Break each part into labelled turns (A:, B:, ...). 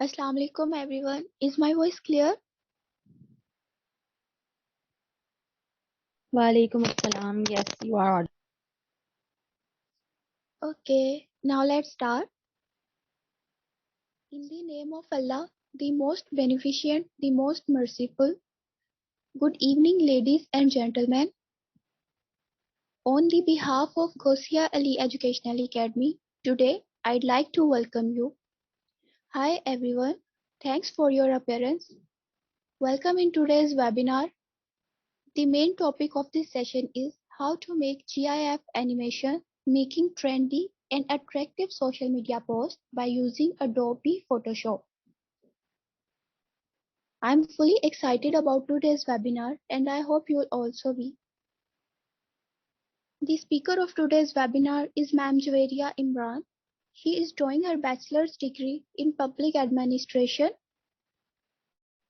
A: Assalamu alaikum everyone. Is my voice clear?
B: Walaikum assalam. Yes, you are audible.
A: Okay, now let's start. In the name of Allah, the most beneficent, the most merciful. Good evening, ladies and gentlemen. On the behalf of Ghosia Ali Educational Academy, today I'd like to welcome you. Hi everyone. Thanks for your appearance. Welcome in today's webinar. The main topic of this session is how to make GIF animation, making trendy and attractive social media posts by using Adobe Photoshop. I'm fully excited about today's webinar and I hope you'll also be. The speaker of today's webinar is Ma'am Javeria Imran. She is doing her bachelor's degree in public administration.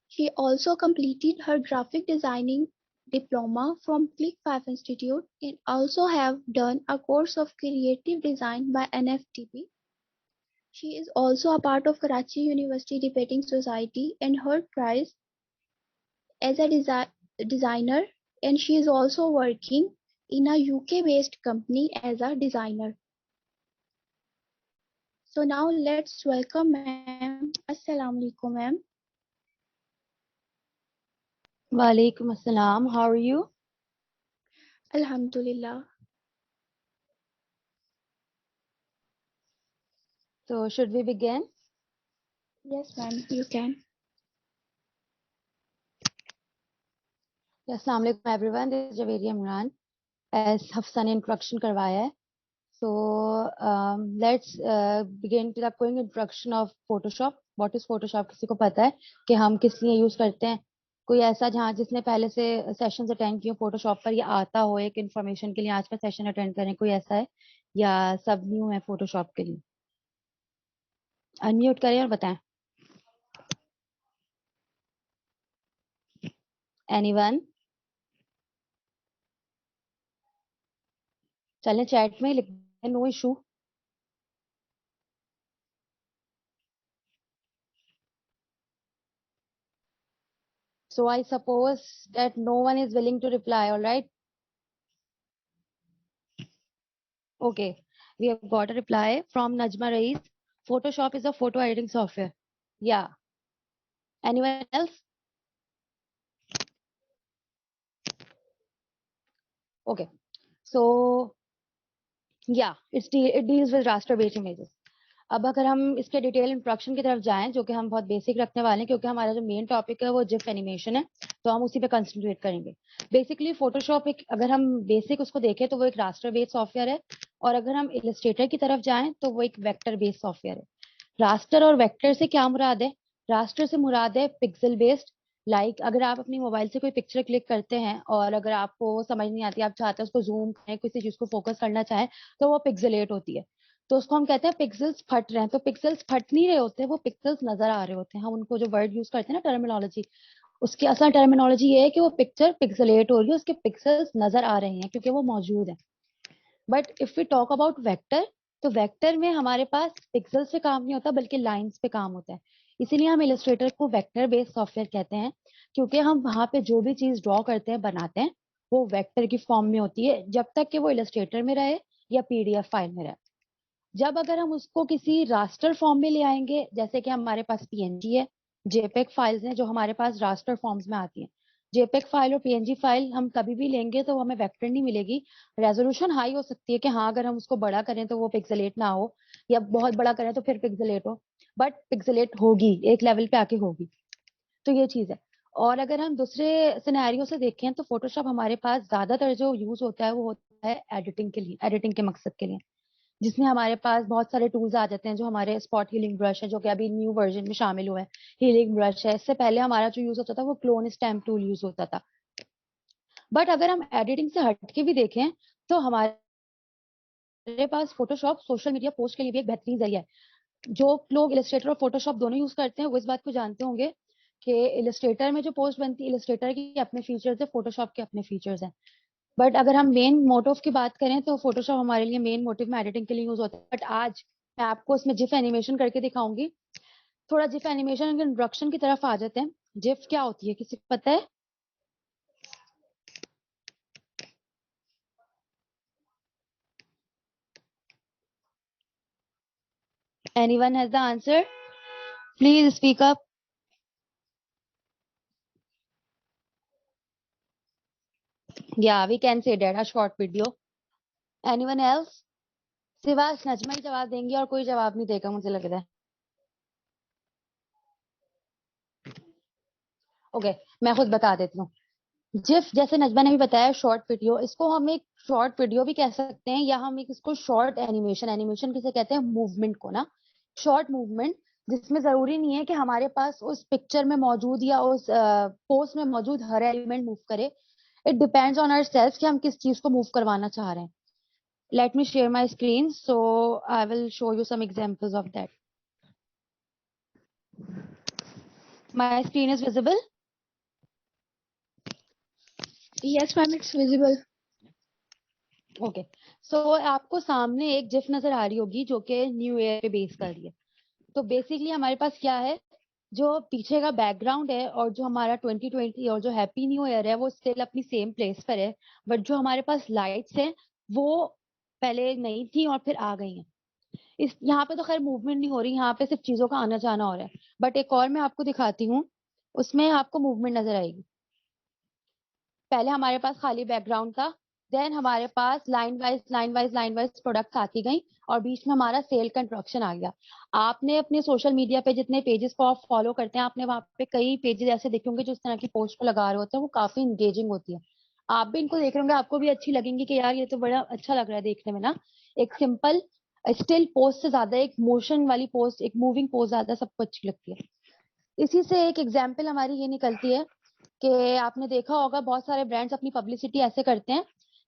A: She also completed her graphic designing diploma from Click 5 Institute and also have done a course of creative design by NFTP. She is also a part of Karachi University Debating Society and her prize as a designer, and she is also working in a UK-based company as a designer. So now let's welcome ma'am. Assalamu alaikum ma'am.
B: Walaikum assalam. How are you?
A: Alhamdulillah.
B: So, should we begin?
A: Yes ma'am, you can.
B: Yes, Assalamu alaikum everyone. This is Javeria Imran. As Hafsa ने introduction करवाया है. So, let's begin to the quick introduction of Photoshop. What is Photoshop? किसी को पता है कि हम किस लिए यूज करते हैं? कोई ऐसा जहाँ जिसने पहले से सेशंस अटेंड किए Photoshop पर या आता हो एक इन्फॉर्मेशन के लिए आज का सेशन अटेंड करें, कोई ऐसा है या सब न्यू है Photoshop के लिए? अनम्यूट करें और बताएं. Anyone? चलें चैट में लिख दें, no issue. So I suppose that no one is willing to reply, all right? Okay, we have got a reply from Najma Rais. Photoshop is a photo editing software. Yeah. Anyone else? Okay. So yeah, it deals with raster based images. अब अगर हम इसके detail introduction की तरफ जाएं, जो कि हम बहुत बेसिक रखने वाले हैं क्योंकि हमारा जो मेन टॉपिक है वो जिफ एनिमेशन है, तो हम उसी पे कंसंट्रेट करेंगे. बेसिकली फोटोशॉप एक, अगर हम बेसिक उसको देखें तो वो एक रास्टर बेस्ड सॉफ्टवेयर है, और अगर हम इलस्ट्रेटर की तरफ जाएं तो वो एक वेक्टर बेस्ड सॉफ्टवेयर है. रास्टर और वेक्टर से क्या मुराद है? रास्टर से मुराद है पिक्सल बेस्ड. अगर आप अपनी मोबाइल से कोई पिक्चर क्लिक करते हैं और अगर आपको समझ नहीं आती, आप चाहते हैं उसको जूम करें, किसी चीज को फोकस करना चाहें, तो वो पिक्सलेट होती है. तो उसको हम कहते हैं पिक्सल्स फट रहे हैं. तो पिक्सल्स फट नहीं रहे होते, वो पिक्सल्स नजर आ रहे होते हैं. हम उनको जो वर्ड यूज करते हैं ना टर्मिनोलॉजी, उसकी असल टर्मिनोलॉजी ये है कि वो पिक्चर पिक्सलेट हो रही है, उसके पिक्सल्स नजर आ रहे हैं क्योंकि वो मौजूद है. But if we talk about vector, तो वेक्टर में हमारे पास पिक्सल से काम नहीं होता बल्कि लाइंस पे काम होता है. इसीलिए हम इलस्ट्रेटर को वेक्टर बेस्ड सॉफ्टवेयर कहते हैं, क्योंकि हम वहां पे जो भी चीज ड्रॉ करते हैं, बनाते हैं, वो वेक्टर की फॉर्म में होती है, जब तक कि वो इलस्ट्रेटर में रहे या पीडीएफ फाइल में रहे. जब अगर हम उसको किसी रास्टर फॉर्म में ले आएंगे, जैसे कि हमारे पास पीएनजी है, जेपेग फाइल्स हैं जो हमारे पास रास्टर फॉर्म्स में आती हैं. जेपेग फाइल और पीएनजी फाइल हम कभी भी लेंगे तो हमें वेक्टर नहीं मिलेगी. रेजोल्यूशन हाई हो सकती है कि हाँ अगर हम उसको बड़ा करें तो वो पिक्सलेट ना हो, या बहुत बड़ा करें तो फिर पिक्सलेट हो, बट पिक्सलेट होगी, एक लेवल पे आके होगी. तो ये चीज है. और अगर हम दूसरे सिनेरियो से देखें तो फोटोशॉप हमारे पास ज्यादातर जो यूज होता है वो होता है एडिटिंग के लिए, एडिटिंग के मकसद के लिए, जिसमें हमारे पास बहुत सारे टूल्स आ जाते हैं. जो हमारे स्पॉट हीलिंग ब्रश है, जो कि अभी न्यू वर्जन में शामिल हुआ है, हीलिंग ब्रश है. इससे पहले हमारा जो यूज होता था वो क्लोन स्टैम्प टूल यूज होता था. बट अगर हम एडिटिंग से हटके भी देखें तो हमारे पास फोटोशॉप सोशल मीडिया पोस्ट के लिए भी एक बेहतरीन जरिया है. जो लोग इलस्ट्रेटर और फोटोशॉप दोनों यूज करते हैं वो इस बात को जानते होंगे कि इलस्ट्रेटर में जो पोस्ट बनती है, इलस्ट्रेटर के अपने फीचर्स है, फोटोशॉप के अपने फीचर्स हैं. बट अगर हम मेन मोटिव की बात करें तो फोटोशॉप हमारे लिए मेन मोटिव में एडिटिंग के लिए यूज होता है. बट आज मैं आपको इसमें जिफ एनिमेशन करके दिखाऊंगी. थोड़ा जिफ एनिमेशन के इंट्रोडक्शन की तरफ आ जाते हैं। जिफ क्या होती है, किसी को पता है? Anyone has the answer? Please speak up. Yeah, we can say that, a short video. Anyone else? सिवा नजमा ही जवाब देंगी और कोई जवाब नहीं देगा मुझे लग रहा है। ओके, मैं खुद बता देती हूँ। जिफ, जैसे नजमा ने भी बताया, शॉर्ट वीडियो, इसको हम एक शॉर्ट वीडियो भी कह सकते हैं, या हम एक इसको शॉर्ट एनिमेशन, एनिमेशन किसे कहते हैं, मूवमेंट को ना, शॉर्ट मूवमेंट, जिसमें जरूरी नहीं है कि हमारे पास उस पिक्चर में मौजूद या उस पोस्ट में मौजूद हर एलिमेंट मूव करे। It depends on our self कि हम किस चीज को मूव करवाना चाह रहे हैं। Let me share my screen, so I will show you some examples of that. My screen is visible?
A: Yes, ma'am, it's visible.
B: Okay, so आपको सामने एक जिफ नजर आ रही होगी जो कि न्यू ईयर पे बेस कर रही है। तो बेसिकली हमारे पास क्या है, जो पीछे का बैकग्राउंड है और जो हमारा 2020 और जो हैप्पी न्यू ईयर है वो स्टिल अपनी सेम प्लेस पर है, बट जो हमारे पास लाइट्स हैं वो पहले नहीं थी और फिर आ गई हैं। इस यहाँ पे तो खैर मूवमेंट नहीं हो रही, यहाँ पे सिर्फ चीजों का आना जाना हो रहा है, बट एक और मैं आपको दिखाती हूँ, उसमें आपको मूवमेंट नजर आएगी। पहले हमारे पास खाली बैकग्राउंड था, देन हमारे पास लाइन वाइज प्रोडक्ट्स आती गई, और बीच में हमारा सेल का इंट्रोडक्शन आ गया। आपने अपने सोशल मीडिया पे जितने पेजेस को आप फॉलो करते हैं, आपने वहां पे कई पेजेस ऐसे देखे होंगे जो इस तरह की पोस्ट को लगा रहे होते हैं, वो काफी इंगेजिंग होती है। आप भी इनको देख रहे होंगे, आपको भी अच्छी लगेंगी कि यार ये तो बड़ा अच्छा लग रहा है देखने में ना। एक सिंपल स्टिल पोस्ट से ज्यादा एक मोशन वाली पोस्ट, एक मूविंग पोस्ट ज्यादा सबको अच्छी लगती है। इसी से एक एग्जाम्पल हमारी ये निकलती है कि आपने देखा होगा बहुत सारे ब्रांड्स अपनी पब्लिसिटी ऐसे करते हैं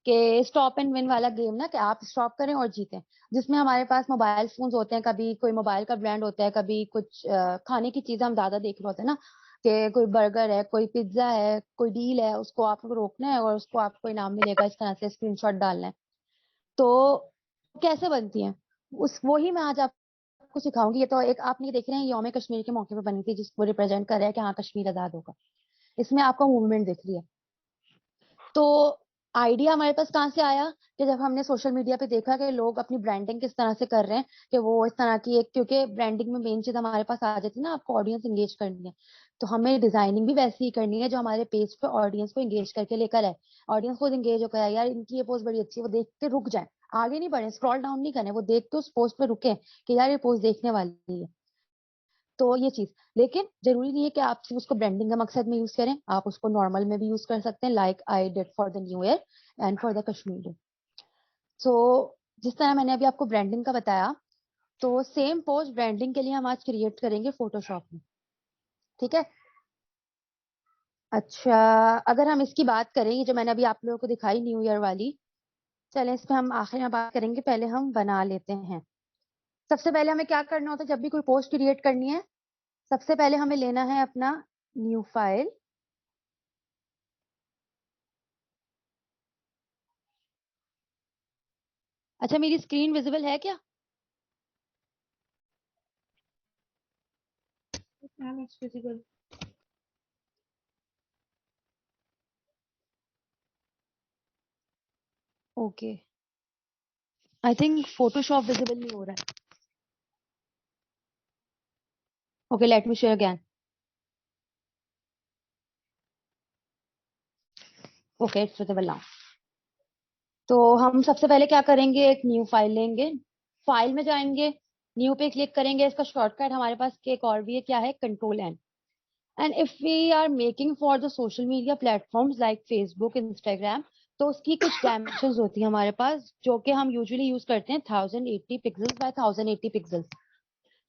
B: कि स्टॉप एंड विन वाला गेम ना, कि आप स्टॉप करें और जीतें, जिसमें हमारे पास मोबाइल फोन्स होते हैं, कभी कोई मोबाइल का ब्रांड होता है, कभी कुछ खाने की चीजें हम ज्यादा देख रहे होते हैं ना, कि कोई बर्गर है, कोई पिज्जा है, कोई डील है, उसको आपको रोकना है और उसको आपको इनाम मिलेगा, इस तरह से स्क्रीनशॉट डालना है। तो कैसे बनती हैं, उस वो ही मैं आज आपको सिखाऊंगी। ये तो एक आपने देख रहे हैं यौम कश्मीर के मौके पर बनी थी, जिसको रिप्रेजेंट कर रहा है कि हाँ कश्मीर आजाद होगा। इसमें आपको मूवमेंट दिख रही है। तो आइडिया हमारे पास कहाँ से आया, कि जब हमने सोशल मीडिया पे देखा कि लोग अपनी ब्रांडिंग किस तरह से कर रहे हैं, कि वो इस तरह की एक, क्योंकि ब्रांडिंग में मेन चीज हमारे पास आ जाती है ना, आपको ऑडियंस एंगेज करनी है, तो हमें डिजाइनिंग भी वैसी ही करनी है जो हमारे पेज पे ऑडियंस को एंगेज करके लेकर आए। ऑडियंस खुद एंगेज होकर आए, यार इनकी ये पोस्ट बड़ी अच्छी है, वो देख के रुक जाए, आगे नहीं बढ़े, स्क्रॉल डाउन नहीं करें, वो देख के उस पोस्ट पे रुके कि यार ये पोस्ट देखने वाली है। तो ये चीज, लेकिन जरूरी नहीं है कि आप सिर्फ उसको ब्रांडिंग का मकसद में यूज करें, आप उसको नॉर्मल में भी यूज कर सकते हैं, like I did for the new year and for the Kashmir. So जिस तरह मैंने अभी आपको ब्रांडिंग का बताया, तो सेम पोस्ट ब्रांडिंग के लिए हम आज क्रिएट करेंगे फोटोशॉप में, ठीक है। अच्छा, अगर हम इसकी बात करें, ये जो मैंने अभी आप लोगों को दिखाई न्यू ईयर वाली, चलें इस पे हम आखिर में बात करेंगे, पहले हम बना लेते हैं। सबसे पहले हमें क्या करना होता है जब भी कोई पोस्ट क्रिएट करनी है, सबसे पहले हमें लेना है अपना न्यू फाइल। अच्छा, मेरी स्क्रीन विजिबल है क्या?
C: Ma'am, it's visible.
B: Okay, I think Photoshop visible नहीं हो रहा है। Okay, late me share again. Okay, it's visible now. तो हम सबसे पहले क्या करेंगे, एक न्यू फाइल लेंगे, फाइल में जाएंगे, न्यू पे क्लिक करेंगे। इसका शॉर्टकट हमारे पास एक और भी है, क्या है, control N. And if we are making for the social media platforms like Facebook, Instagram, तो उसकी कुछ डायमेंशंस होती है हमारे पास, जो कि हम यूजुअली यूज करते हैं 1080 पिक्सल्स बाय 1080 पिक्सल्स,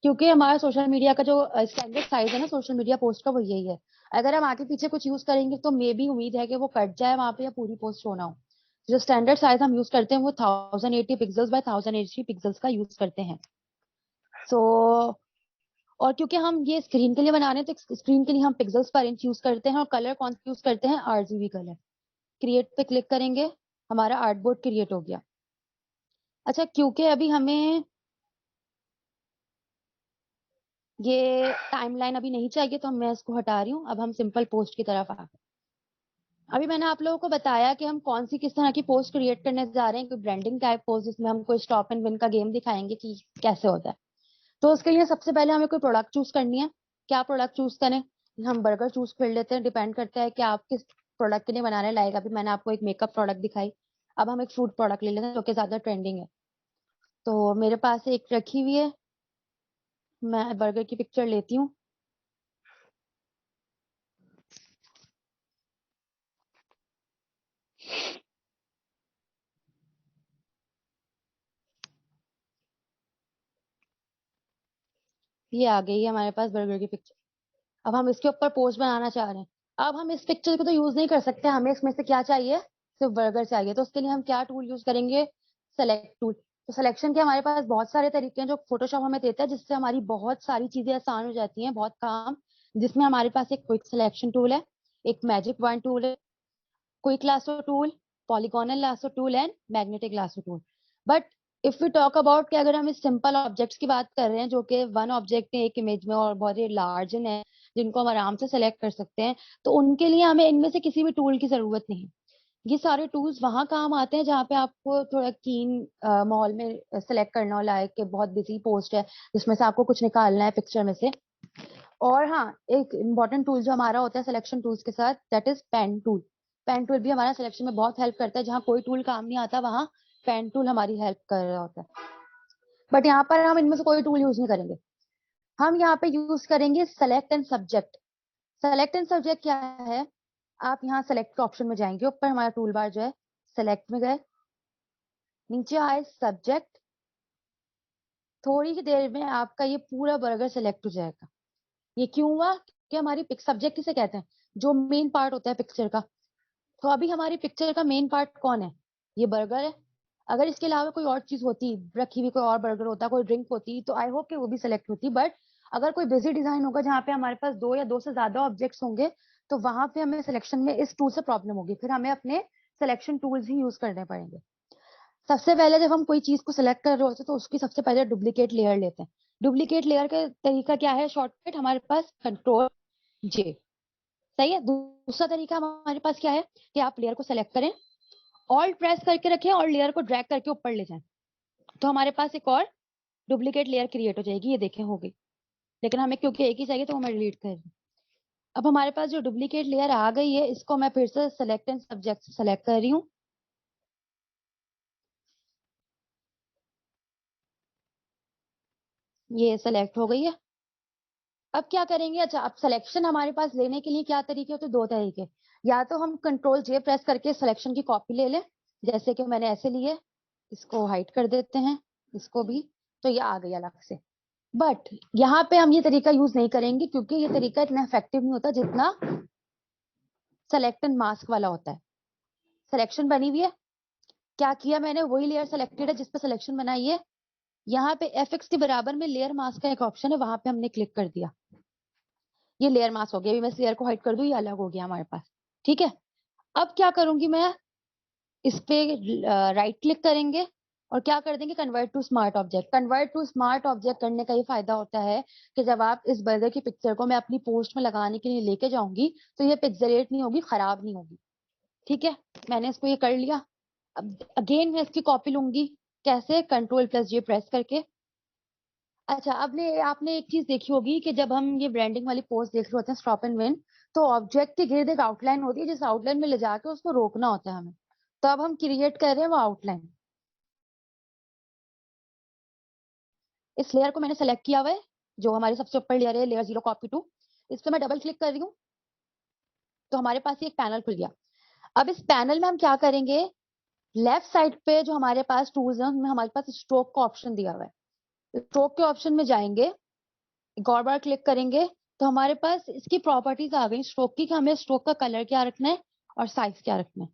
B: क्योंकि हमारा सोशल मीडिया का जो स्टैंडर्ड साइज है ना सोशल मीडिया पोस्ट का, वो यही है। अगर हम आगे पीछे कुछ यूज करेंगे तो मे भी उम्मीद है कि वो कट जाए वहां पे या पूरी पोस्ट शो ना हो। जो स्टैंडर्ड साइज हम यूज करते हैं वो 1080 पिक्सल्स बाय 1080 पिक्सल्स का यूज करते हैं। सो और क्योंकि हम ये स्क्रीन के लिए बना रहे हैं, तो स्क्रीन के लिए हम पिक्सल्स पर इंच यूज करते हैं, और कलर कौन सा यूज करते हैं, आरजीबी कलर। क्रिएट पे क्लिक करेंगे, हमारा आर्टबोर्ड क्रिएट हो गया। अच्छा, क्योंकि अभी हमें ये टाइमलाइन अभी नहीं चाहिए तो मैं इसको हटा रही हूँ। अब हम सिंपल पोस्ट की तरफ आ गए। अभी मैंने आप लोगों को बताया कि हम कौन सी किस तरह की पोस्ट क्रिएट करने जा रहे हैं, कोई ब्रांडिंग टाइप पोस्ट जिसमें हम कोई स्टॉप एंड विन का गेम दिखाएंगे कि कैसे होता है। तो उसके लिए सबसे पहले हमें कोई प्रोडक्ट चूज करनी है। क्या प्रोडक्ट चूज करें? हम बर्गर चूज कर लेते हैं, डिपेंड करता है कि आप किस प्रोडक्ट के लिए बनाने लायक। अभी मैंने आपको एक मेकअप प्रोडक्ट दिखाई, अब हम एक फूड प्रोडक्ट ले लेते हैं जो कि ज्यादा ट्रेंडिंग है। तो मेरे पास एक रखी हुई है, मैं बर्गर की पिक्चर लेती हूँ। ये आ गई है हमारे पास बर्गर की पिक्चर। अब हम इसके ऊपर पोस्ट बनाना चाह रहे हैं। अब हम इस पिक्चर को तो यूज नहीं कर सकते, हमें इसमें से क्या चाहिए, सिर्फ बर्गर चाहिए। तो उसके लिए हम क्या टूल यूज करेंगे? Select tool. तो सिलेक्शन के हमारे पास बहुत सारे तरीके हैं जो फोटोशॉप हमें देता है, जिससे हमारी बहुत सारी चीजें आसान हो जाती हैं, बहुत काम। जिसमें हमारे पास एक क्विक सिलेक्शन टूल है, एक मैजिक पॉइंट टूल है, quick lasso tool, polygonal lasso tool and magnetic lasso tool. But if we talk about कि अगर हम इस सिंपल ऑब्जेक्ट्स की बात कर रहे हैं जो कि वन ऑब्जेक्ट है एक इमेज में और बहुत ही लार्ज है, जिनको हम आराम से सेलेक्ट कर सकते हैं, तो उनके लिए हमें इनमें से किसी भी टूल की जरूरत नहीं। ये सारे टूल्स वहां काम आते हैं जहाँ पे आपको थोड़ा कीन माहौल में सेलेक्ट करना हो, लाइक कि बहुत बिजी पोस्ट है जिसमें से आपको कुछ निकालना है पिक्चर में से। और हाँ, एक इम्पॉर्टेंट टूल जो हमारा होता है सिलेक्शन टूल्स के साथ, that is pen tool. Pen tool भी हमारा सिलेक्शन में बहुत हेल्प करता है। जहाँ कोई टूल काम नहीं आता वहां पेन टूल हमारी हेल्प कर रहा होता है। बट यहाँ पर हम इनमें से कोई टूल यूज नहीं करेंगे। हम यहाँ पे यूज करेंगे select and subject. Select and subject क्या है? आप यहाँ सेलेक्ट ऑप्शन में जाएंगे, ऊपर हमारा टूल बार जो है, सेलेक्ट में गए, नीचे आए सब्जेक्ट। थोड़ी ही देर में आपका ये पूरा बर्गर सेलेक्ट हो जाएगा। ये क्यों हुआ? कि हमारी पिक सब्जेक्ट किसे कहते हैं? जो मेन पार्ट होता है पिक्चर का। तो अभी हमारी पिक्चर का मेन पार्ट कौन है? ये बर्गर है। अगर इसके अलावा कोई और चीज होती, रखी हुई कोई और बर्गर होता, कोई ड्रिंक होती, तो आई होप कि वो भी सिलेक्ट होती। बट अगर कोई बिजी डिजाइन होगा जहाँ पे हमारे पास दो या दो से ज्यादा ऑब्जेक्ट्स होंगे, तो वहां पे हमें सिलेक्शन में इस टूल से प्रॉब्लम होगी, फिर हमें अपने सिलेक्शन टूल्स ही यूज करने पड़ेंगे। सबसे पहले जब हम कोई चीज को सिलेक्ट कर रहे होते हैं तो उसकी सबसे पहले डुप्लीकेट लेयर लेते हैं। डुप्लीकेट लेयर का तरीका क्या है? शॉर्टकट हमारे पास कंट्रोल जे। सही है। दूसरा तरीका हमारे पास क्या है कि आप लेयर को सेलेक्ट करें, ऑल्ट प्रेस करके रखें और लेयर को ड्रैग करके ऊपर ले जाएं, तो हमारे पास एक और डुप्लीकेट लेयर क्रिएट हो जाएगी। ये देखें, हो गई। लेकिन हमें क्योंकि एक ही चाहिए तो वो मैं डिलीट कर रही हूँ। अब हमारे पास जो डुप्लीकेट लेयर आ गई है, इसको मैं फिर से सेलेक्ट एंड सब्जेक्ट से सेलेक्ट कर रही हूँ। ये सेलेक्ट हो गई है। अब क्या करेंगे? अच्छा, अब सिलेक्शन हमारे पास लेने के लिए क्या तरीके होते हैं? दो तरीके। या तो हम कंट्रोल जे प्रेस करके सिलेक्शन की कॉपी ले लें, जैसे कि मैंने ऐसे लिए। इसको हाइड कर देते हैं, इसको भी। तो ये आ गई अलग से। बट यहाँ पे हम ये तरीका यूज नहीं करेंगे क्योंकि ये तरीका इतना इफेक्टिव नहीं होता जितना सेलेक्ट एंड मास्क वाला होता है। सिलेक्शन बनी हुई है, क्या किया मैंने? वही लेयर सेलेक्टेड है जिसपे सिलेक्शन बनाई है। यहाँ पे एफ के बराबर में लेयर मास्क का एक ऑप्शन है, वहां पे हमने क्लिक कर दिया। ये लेयर मास्क हो गया। अभी मैं इस लेयर को हाइड कर दूं, ये अलग हो गया हमारे पास। ठीक है। अब क्या करूंगी मैं? इस पे राइट क्लिक करेंगे और क्या कर देंगे? Convert to smart object. Convert to smart object करने का ये फायदा होता है कि जब आप इस बर्गर की पिक्चर को मैं अपनी पोस्ट में लगाने के लिए लेके जाऊंगी तो ये पिक्सेलेट नहीं होगी, खराब नहीं होगी। ठीक है। मैंने इसको ये कर लिया। अब अगेन मैं इसकी कॉपी लूंगी। कैसे? कंट्रोल प्लस जे प्रेस करके। अच्छा, आपने आपने एक चीज देखी होगी कि जब हम ये ब्रांडिंग वाली पोस्ट देख रहे होते हैं स्टॉप एंड विन, तो ऑब्जेक्ट के गिर्द एक आउटलाइन होती है, जिस आउटलाइन में ले जाके उसको रोकना होता है हमें। तो अब हम क्रिएट कर रहे हैं वो आउटलाइन। इस लेयर को मैंने सेलेक्ट किया हुआ है, जो हमारे सबसे ऊपर लेयर है, लेयर 0 कॉपी टू। इस पे मैं डबल क्लिक कर रही हूँ, तो हमारे पास ये एक पैनल खुल गया। अब इस पैनल में हम क्या करेंगे? लेफ्ट साइड पे जो हमारे पास टूल्स हैं उनमें हमारे पास स्ट्रोक का ऑप्शन दिया हुआ है। स्ट्रोक के ऑप्शन में जाएंगे, एक और बार क्लिक करेंगे, तो हमारे पास इसकी प्रॉपर्टीज आ गई स्ट्रोक की, कि हमें स्ट्रोक का कलर क्या रखना है और साइज क्या रखना है।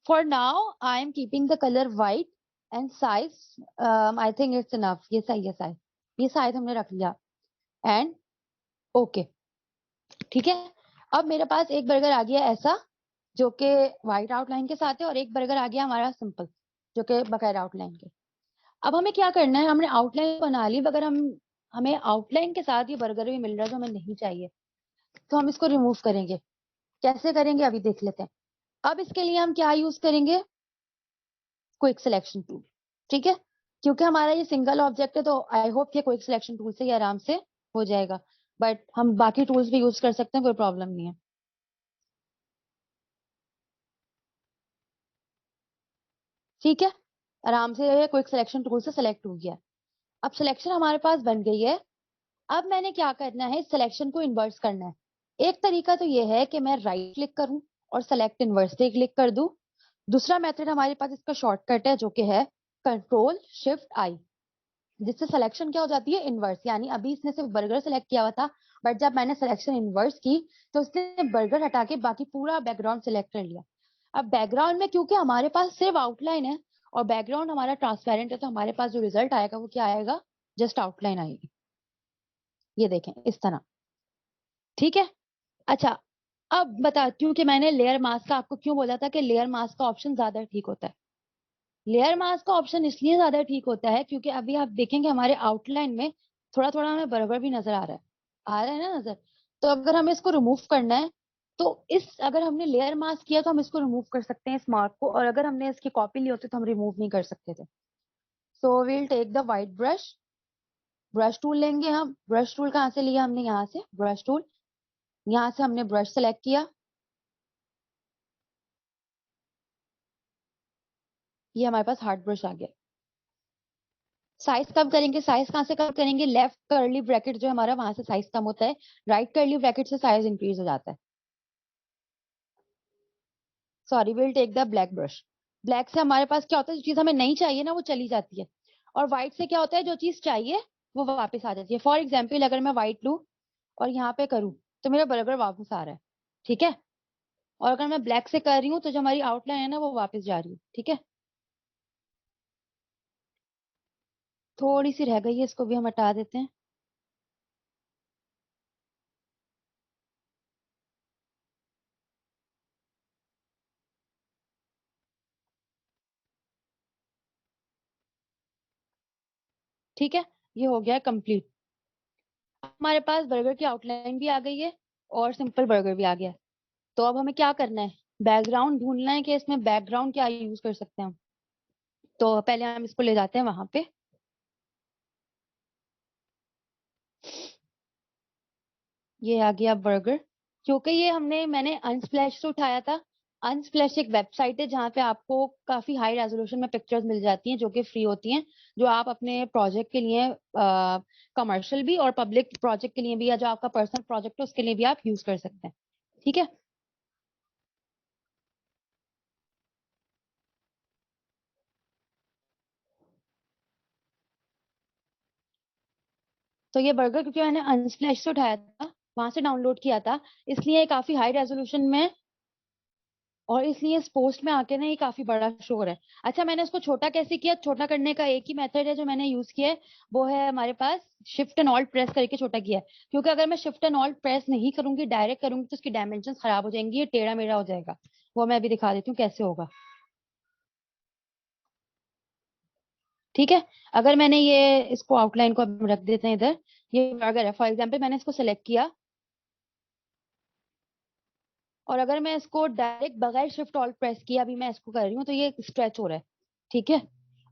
B: For now I am keeping the colour white and size I think it's enough. ये सही है साइज, ये साइज हमने रख लिया एंड ओके। ठीक है। अब मेरे पास एक बर्गर आ गया ऐसा जो कि व्हाइट आउटलाइन के साथ है, और एक बर्गर आ गया हमारा सिंपल जो कि बगैर आउटलाइन के। अब हमें क्या करना है? हमने आउटलाइन बना ली, अगर हम हमें आउटलाइन के साथ ये बर्गर भी मिल रहा है जो हमें नहीं चाहिए, तो हम इसको रिमूव करेंगे। कैसे करेंगे अभी देख लेते हैं। अब इसके लिए हम क्या यूज करेंगे, क्विक सिलेक्शन टूल। ठीक है, क्योंकि हमारा ये सिंगल ऑब्जेक्ट है तो आई होप कि क्विक सिलेक्शन टूल से ये आराम से हो जाएगा, बट हम बाकी टूल्स भी यूज कर सकते हैं, कोई प्रॉब्लम नहीं है। ठीक है, आराम से क्विक सिलेक्शन टूल से सिलेक्ट हो गया। अब सिलेक्शन हमारे पास बन गई है। अब मैंने क्या करना है, सिलेक्शन को इन्वर्स करना है। एक तरीका तो ये है कि मैं राइट क्लिक करूं और सेलेक्ट इन्वर्स से क्लिक कर दूं। दूसरा मेथड हमारे पास इसका शॉर्टकट है जो कि है कंट्रोल शिफ्ट आई, जिससे सिलेक्शन क्या हो जाती है, इन्वर्स। यानी अभी इसने सिर्फ बर्गर सेलेक्ट किया हुआ था, बट जब मैंने सिलेक्शन इन्वर्स की तो इसने बर्गर हटा के बाकी पूरा बैकग्राउंड सेलेक्ट कर लिया। अब बैकग्राउंड में क्योंकि हमारे पास सिर्फ आउटलाइन है और बैकग्राउंड हमारा ट्रांसपेरेंट है, तो हमारे पास जो रिजल्ट आएगा वो क्या आएगा, जस्ट आउटलाइन आएगी। ये देखें इस तरह। ठीक है, अच्छा अब बताती हूँ कि मैंने लेयर मास्क का आपको क्यों बोला था कि लेयर मास्क का ऑप्शन ज्यादा ठीक होता है। लेयर मास्क का ऑप्शन इसलिए ज्यादा ठीक होता है क्योंकि अभी आप देखेंगे हमारे आउटलाइन में थोड़ा थोड़ा हमें बर्गर भी नजर आ रहा है ना नजर। तो अगर हमें इसको रिमूव करना है तो इस अगर हमने लेयर मास्क किया तो हम इसको रिमूव कर सकते हैं इस मार्क को, और अगर हमने इसकी कॉपी ली होती तो हम रिमूव नहीं कर सकते थे। So we'll take the white brush, brush tool लेंगे हम। ब्रश टूल कहाँ से लिया हमने, यहाँ से ब्रश टूल, यहाँ से हमने ब्रश सेलेक्ट किया। ये हमारे पास हार्ड ब्रश आ गया। साइज कम करेंगे, साइज कहाँ से कम करेंगे, लेफ्ट कर्ली ब्रैकेट जो है हमारा वहां से साइज कम होता है, राइट कर्ली ब्रैकेट से साइज इंक्रीज हो जाता है। Sorry, will take the black brush. Black से हमारे पास क्या होता है, जो चीज हमें नहीं चाहिए ना वो चली जाती है, और व्हाइट से क्या होता है, जो चीज चाहिए वो वापस आ जाती है। फॉर एग्जाम्पल अगर मैं व्हाइट लूं और यहाँ पे करूँ तो मेरा बर्गर वापस आ रहा है। ठीक है, और अगर मैं ब्लैक से कर रही हूँ तो जो हमारी आउटलाइन है ना वो वापस जा रही है। ठीक है, थोड़ी सी रह गई है, इसको भी हम हटा देते हैं। ठीक है, ये हो गया कंप्लीट। हमारे पास बर्गर की आउटलाइन भी आ गई है और सिंपल बर्गर भी आ गया है। तो अब हमें क्या करना है, बैकग्राउंड ढूंढना है कि इसमें बैकग्राउंड क्या यूज कर सकते हैं हम। तो पहले हम इसको ले जाते हैं वहां पे। ये आ गया बर्गर, क्योंकि ये मैंने अनस्प्लैश से उठाया था। अनस्प्लैश एक वेबसाइट है जहाँ पे आपको काफी हाई रेजोल्यूशन में पिक्चर्स मिल जाती हैं जो कि फ्री होती हैं, जो आप अपने प्रोजेक्ट के लिए, कमर्शियल भी और पब्लिक प्रोजेक्ट के लिए भी, या जो आपका पर्सनल प्रोजेक्ट है उसके लिए भी आप यूज कर सकते हैं। ठीक है, तो ये बर्गर क्योंकि मैंने अनस्प्लैश से उठाया था, वहां से डाउनलोड किया था, इसलिए ये काफी हाई रेजोल्यूशन में, और इसलिए इस पोस्ट में आके ना ये काफी बड़ा शो हो रहा है। अच्छा, मैंने उसको छोटा कैसे किया, छोटा करने का एक ही मेथड है जो मैंने यूज किया है, वो है हमारे पास शिफ्ट एंड ऑल्ट प्रेस करके छोटा किया है। क्योंकि अगर मैं शिफ्ट एंड ऑल्ट प्रेस नहीं करूंगी, डायरेक्ट करूंगी, तो उसकी डायमेंशन खराब हो जाएंगी, ये टेढ़ा मेढ़ा हो जाएगा। वो मैं अभी दिखा देती हूँ कैसे होगा। ठीक है, अगर मैंने ये इसको आउटलाइन को अब रख देते हैं इधर। ये अगर है फॉर एग्जाम्पल मैंने इसको सेलेक्ट किया, और अगर मैं इसको डायरेक्ट बगैर शिफ्ट ऑल्ट प्रेस किया अभी मैं इसको कर रही हूँ तो ये स्ट्रेच हो रहा है। ठीक है,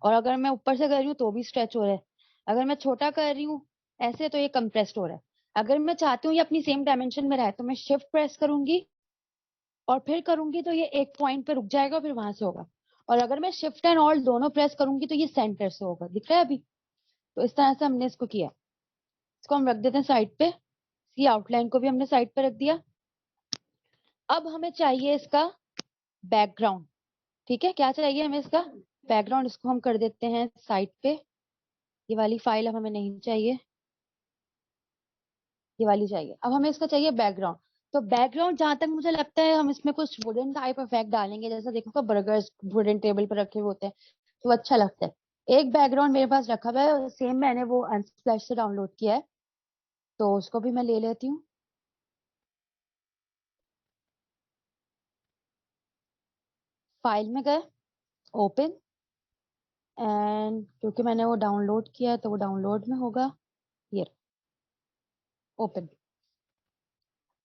B: और अगर मैं ऊपर से कर रही हूँ तो भी स्ट्रेच हो रहा है। अगर मैं छोटा कर रही हूँ ऐसे तो ये कंप्रेस्ड हो रहा है। अगर मैं चाहती हूँ ये अपनी सेम डायमेंशन में रहे तो मैं शिफ्ट प्रेस करूंगी और फिर करूंगी तो ये एक पॉइंट पे रुक जाएगा, फिर वहां से होगा। और अगर मैं शिफ्ट एंड ऑल्ट दोनों प्रेस करूंगी तो ये सेंटर से होगा, दिख रहा है अभी। तो इस तरह से हमने इसको किया। इसको हम रख देते हैं साइड पे, इसकी आउटलाइन को भी हमने साइड पे रख दिया। अब हमें चाहिए इसका बैकग्राउंड। ठीक है, क्या चाहिए हमें इसका बैकग्राउंड, इसको हम कर देते हैं साइड पे। ये वाली फाइल अब हमें नहीं चाहिए, ये वाली चाहिए। अब हमें इसका चाहिए बैकग्राउंड। तो बैकग्राउंड जहां तक मुझे लगता है हम इसमें कुछ वुडन टाइप इफेक्ट डालेंगे, जैसा देखो बर्गर्स वुडन टेबल पर रखे हुए होते हैं, तो अच्छा लगता है। एक बैकग्राउंड मेरे पास रखा हुआ है, सेम मैंने वो अनस्प्लैश से डाउनलोड किया है, तो उसको भी मैं ले लेती हूँ। फाइल में गए, ओपन, एंड क्योंकि मैंने वो डाउनलोड किया है तो वो डाउनलोड में होगा। ये open.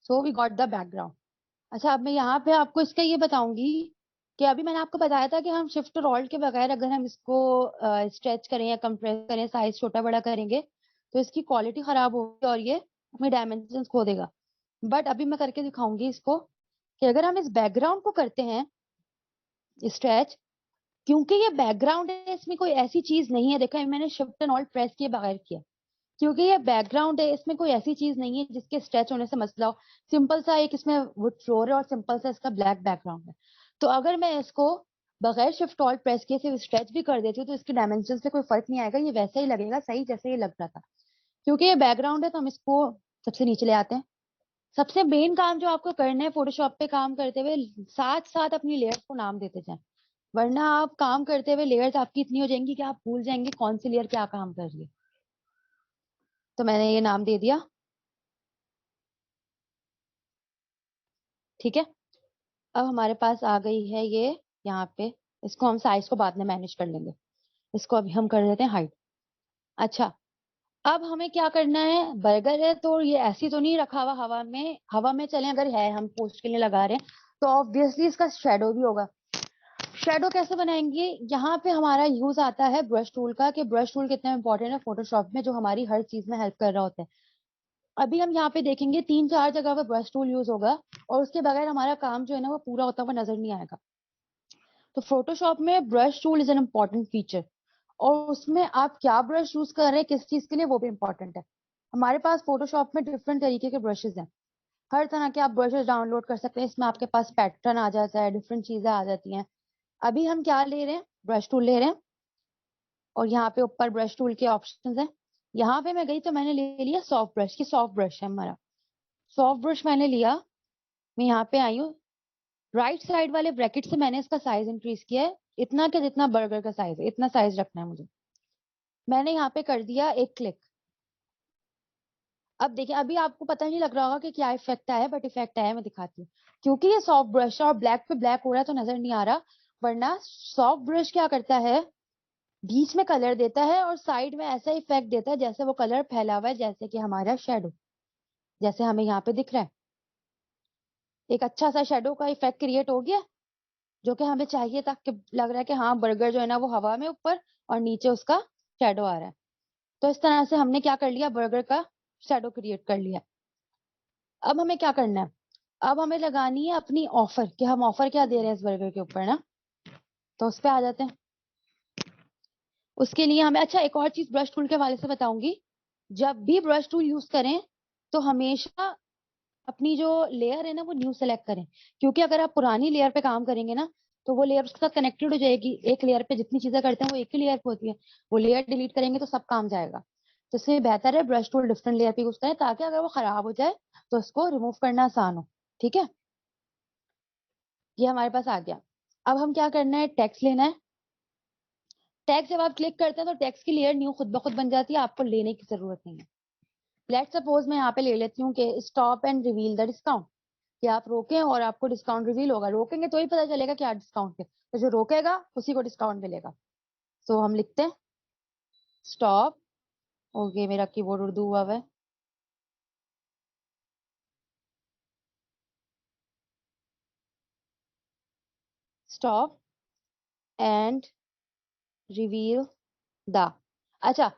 B: So we got the background. अच्छा, अब मैं यहाँ पे आपको इसका ये बताऊंगी कि अभी मैंने आपको बताया था कि हम शिफ्ट और ऑल्ट के बगैर अगर हम इसको स्ट्रेच करें या कंप्रेस करें, साइज छोटा बड़ा करेंगे, तो इसकी क्वालिटी खराब होगी और ये अपने डायमेंशंस खो देगा. बट अभी मैं करके दिखाऊंगी इसको कि अगर हम इस बैकग्राउंड को करते हैं स्ट्रेच, क्योंकि ये बैकग्राउंड है, इसमें कोई ऐसी चीज नहीं है. देखो मैंने शिफ्ट एंड ऑल्ट प्रेस किए बगैर किया, क्योंकि ये बैकग्राउंड है, इसमें कोई ऐसी चीज नहीं है जिसके स्ट्रेच होने से मसला हो. सिंपल सा एक इसमें वुड फ्लोर है और सिंपल सा इसका ब्लैक बैकग्राउंड है. तो अगर मैं इसको बगैर शिफ्ट ऑल्ट प्रेस किए सिर्फ स्ट्रेच भी कर देती हूँ तो इसके डायमेंशन से कोई फर्क नहीं आएगा, ये वैसा ही लगेगा सही जैसे ये लग रहा था. क्योंकि ये बैकग्राउंड है तो हम इसको सबसे नीचे ले आते हैं. सबसे मेन काम जो आपको करना है फोटोशॉप पे काम करते हुए, साथ साथ अपनी लेयर्स को नाम देते जाएं, वरना आप काम करते हुए लेयर्स आपकी इतनी हो जाएंगी कि आप भूल जाएंगे कौन सी लेयर क्या काम कर रही है. तो मैंने ये नाम दे दिया. ठीक है, अब हमारे पास आ गई है ये यहाँ पे. इसको हम साइज को बाद में मैनेज कर लेंगे. इसको अभी हम कर देते हैं हाइट. अच्छा, अब हमें क्या करना है, बर्गर है तो ये ऐसी तो नहीं रखा हुआ हवा में. हवा में चले अगर है, हम पोस्ट के लिए लगा रहे हैं तो ऑब्वियसली इसका शेडो भी होगा. शेडो कैसे बनाएंगे, यहाँ पे हमारा यूज आता है ब्रश टूल का, कि ब्रश टूल कितना इंपॉर्टेंट है फोटोशॉप में, जो हमारी हर चीज में हेल्प कर रहा होता है. अभी हम यहाँ पे देखेंगे 3-4 जगह पर ब्रश टूल यूज होगा और उसके बगैर हमारा काम जो है ना वो पूरा होता हुआ नजर नहीं आएगा. तो फोटोशॉप में brush tool is an important feature, और उसमें आप क्या ब्रश यूज कर रहे हैं किस चीज के लिए वो भी इम्पोर्टेंट है. हमारे पास फोटोशॉप में डिफरेंट तरीके के ब्रशेज हैं. हर तरह के आप ब्रशेज डाउनलोड कर सकते हैं. इसमें आपके पास पैटर्न आ जाता है, डिफरेंट चीजें आ जाती हैं. अभी हम क्या ले रहे हैं, ब्रश टूल ले रहे हैं, और यहाँ पे ऊपर ब्रश टूल के ऑप्शन है. यहाँ पे मैं गई तो मैंने ले लिया सॉफ्ट ब्रश, की सॉफ्ट ब्रश है हमारा. सॉफ्ट ब्रश मैंने लिया. मैं यहाँ पे आई हूँ, राइट साइड वाले ब्रैकेट से मैंने इसका साइज इंक्रीज किया है इतना कि जितना बर्गर का साइज है इतना साइज रखना है मुझे. मैंने यहाँ पे कर दिया एक क्लिक. अब देखिए, अभी आपको पता नहीं लग रहा होगा कि क्या इफेक्ट आया, बट इफेक्ट आया, मैं दिखाती हूँ. क्योंकि ये सॉफ्ट ब्रश और ब्लैक पे ब्लैक हो रहा है तो नजर नहीं आ रहा, वरना सॉफ्ट ब्रश क्या करता है, बीच में कलर देता है और साइड में ऐसा इफेक्ट देता है जैसे वो कलर फैला हुआ है, जैसे कि हमारा शेडो, जैसे हमें यहाँ पे दिख रहा है. एक अच्छा सा शेडो का इफेक्ट क्रिएट हो गया, जो कि हमें चाहिए था, कि लग रहा है कि हाँ बर्गर जो है ना वो हवा में ऊपर और नीचे उसका शेडो आ रहा है. तो इस तरह से हमने क्या कर लिया, बर्गर का शेडो क्रिएट कर लिया. अब हमें क्या करना है, अब हमें लगानी है अपनी ऑफर, कि हम ऑफर क्या दे रहे हैं इस बर्गर के ऊपर ना. तो उस पे आ जाते हैं. उसके लिए हमें, अच्छा एक और चीज ब्रश टूल के हवाले से बताऊंगी. जब भी ब्रश टूल यूज करें तो हमेशा अपनी जो लेयर है ना वो न्यू सेलेक्ट करें. क्योंकि अगर आप पुरानी लेयर पे काम करेंगे ना तो वो लेयर उसके साथ कनेक्टेड हो जाएगी. एक लेयर पे जितनी चीजें करते हैं वो एक ही लेयर पे होती है, वो लेयर डिलीट करेंगे तो सब काम जाएगा. तो इसलिए बेहतर है ब्रश टूल डिफरेंट लेयर पे यूज करें, ताकि अगर वो खराब हो जाए तो उसको रिमूव करना आसान हो. ठीक है, ये हमारे पास आ गया. अब हम क्या करना है, टेक्स्ट लेना है. टेक्स्ट जब आप क्लिक करते हैं तो टेक्स्ट की लेयर न्यू खुद ब खुद बन जाती है, आपको लेने की जरूरत नहीं है. लेट सपोज मैं यहाँ पे ले लेती हूँ कि stop and reveal the discount, कि आप रोकें और आपको डिस्काउंट रिवील होगा. रोकेंगे तो ही पता चलेगा क्या डिस्काउंट है, तो जो रोकेगा उसी को डिस्काउंट मिलेगा. तो हम लिखते हैं स्टॉप. ओके, मेरा कीबोर्ड उर्दू हुआ है. Stop and reveal the. अच्छा,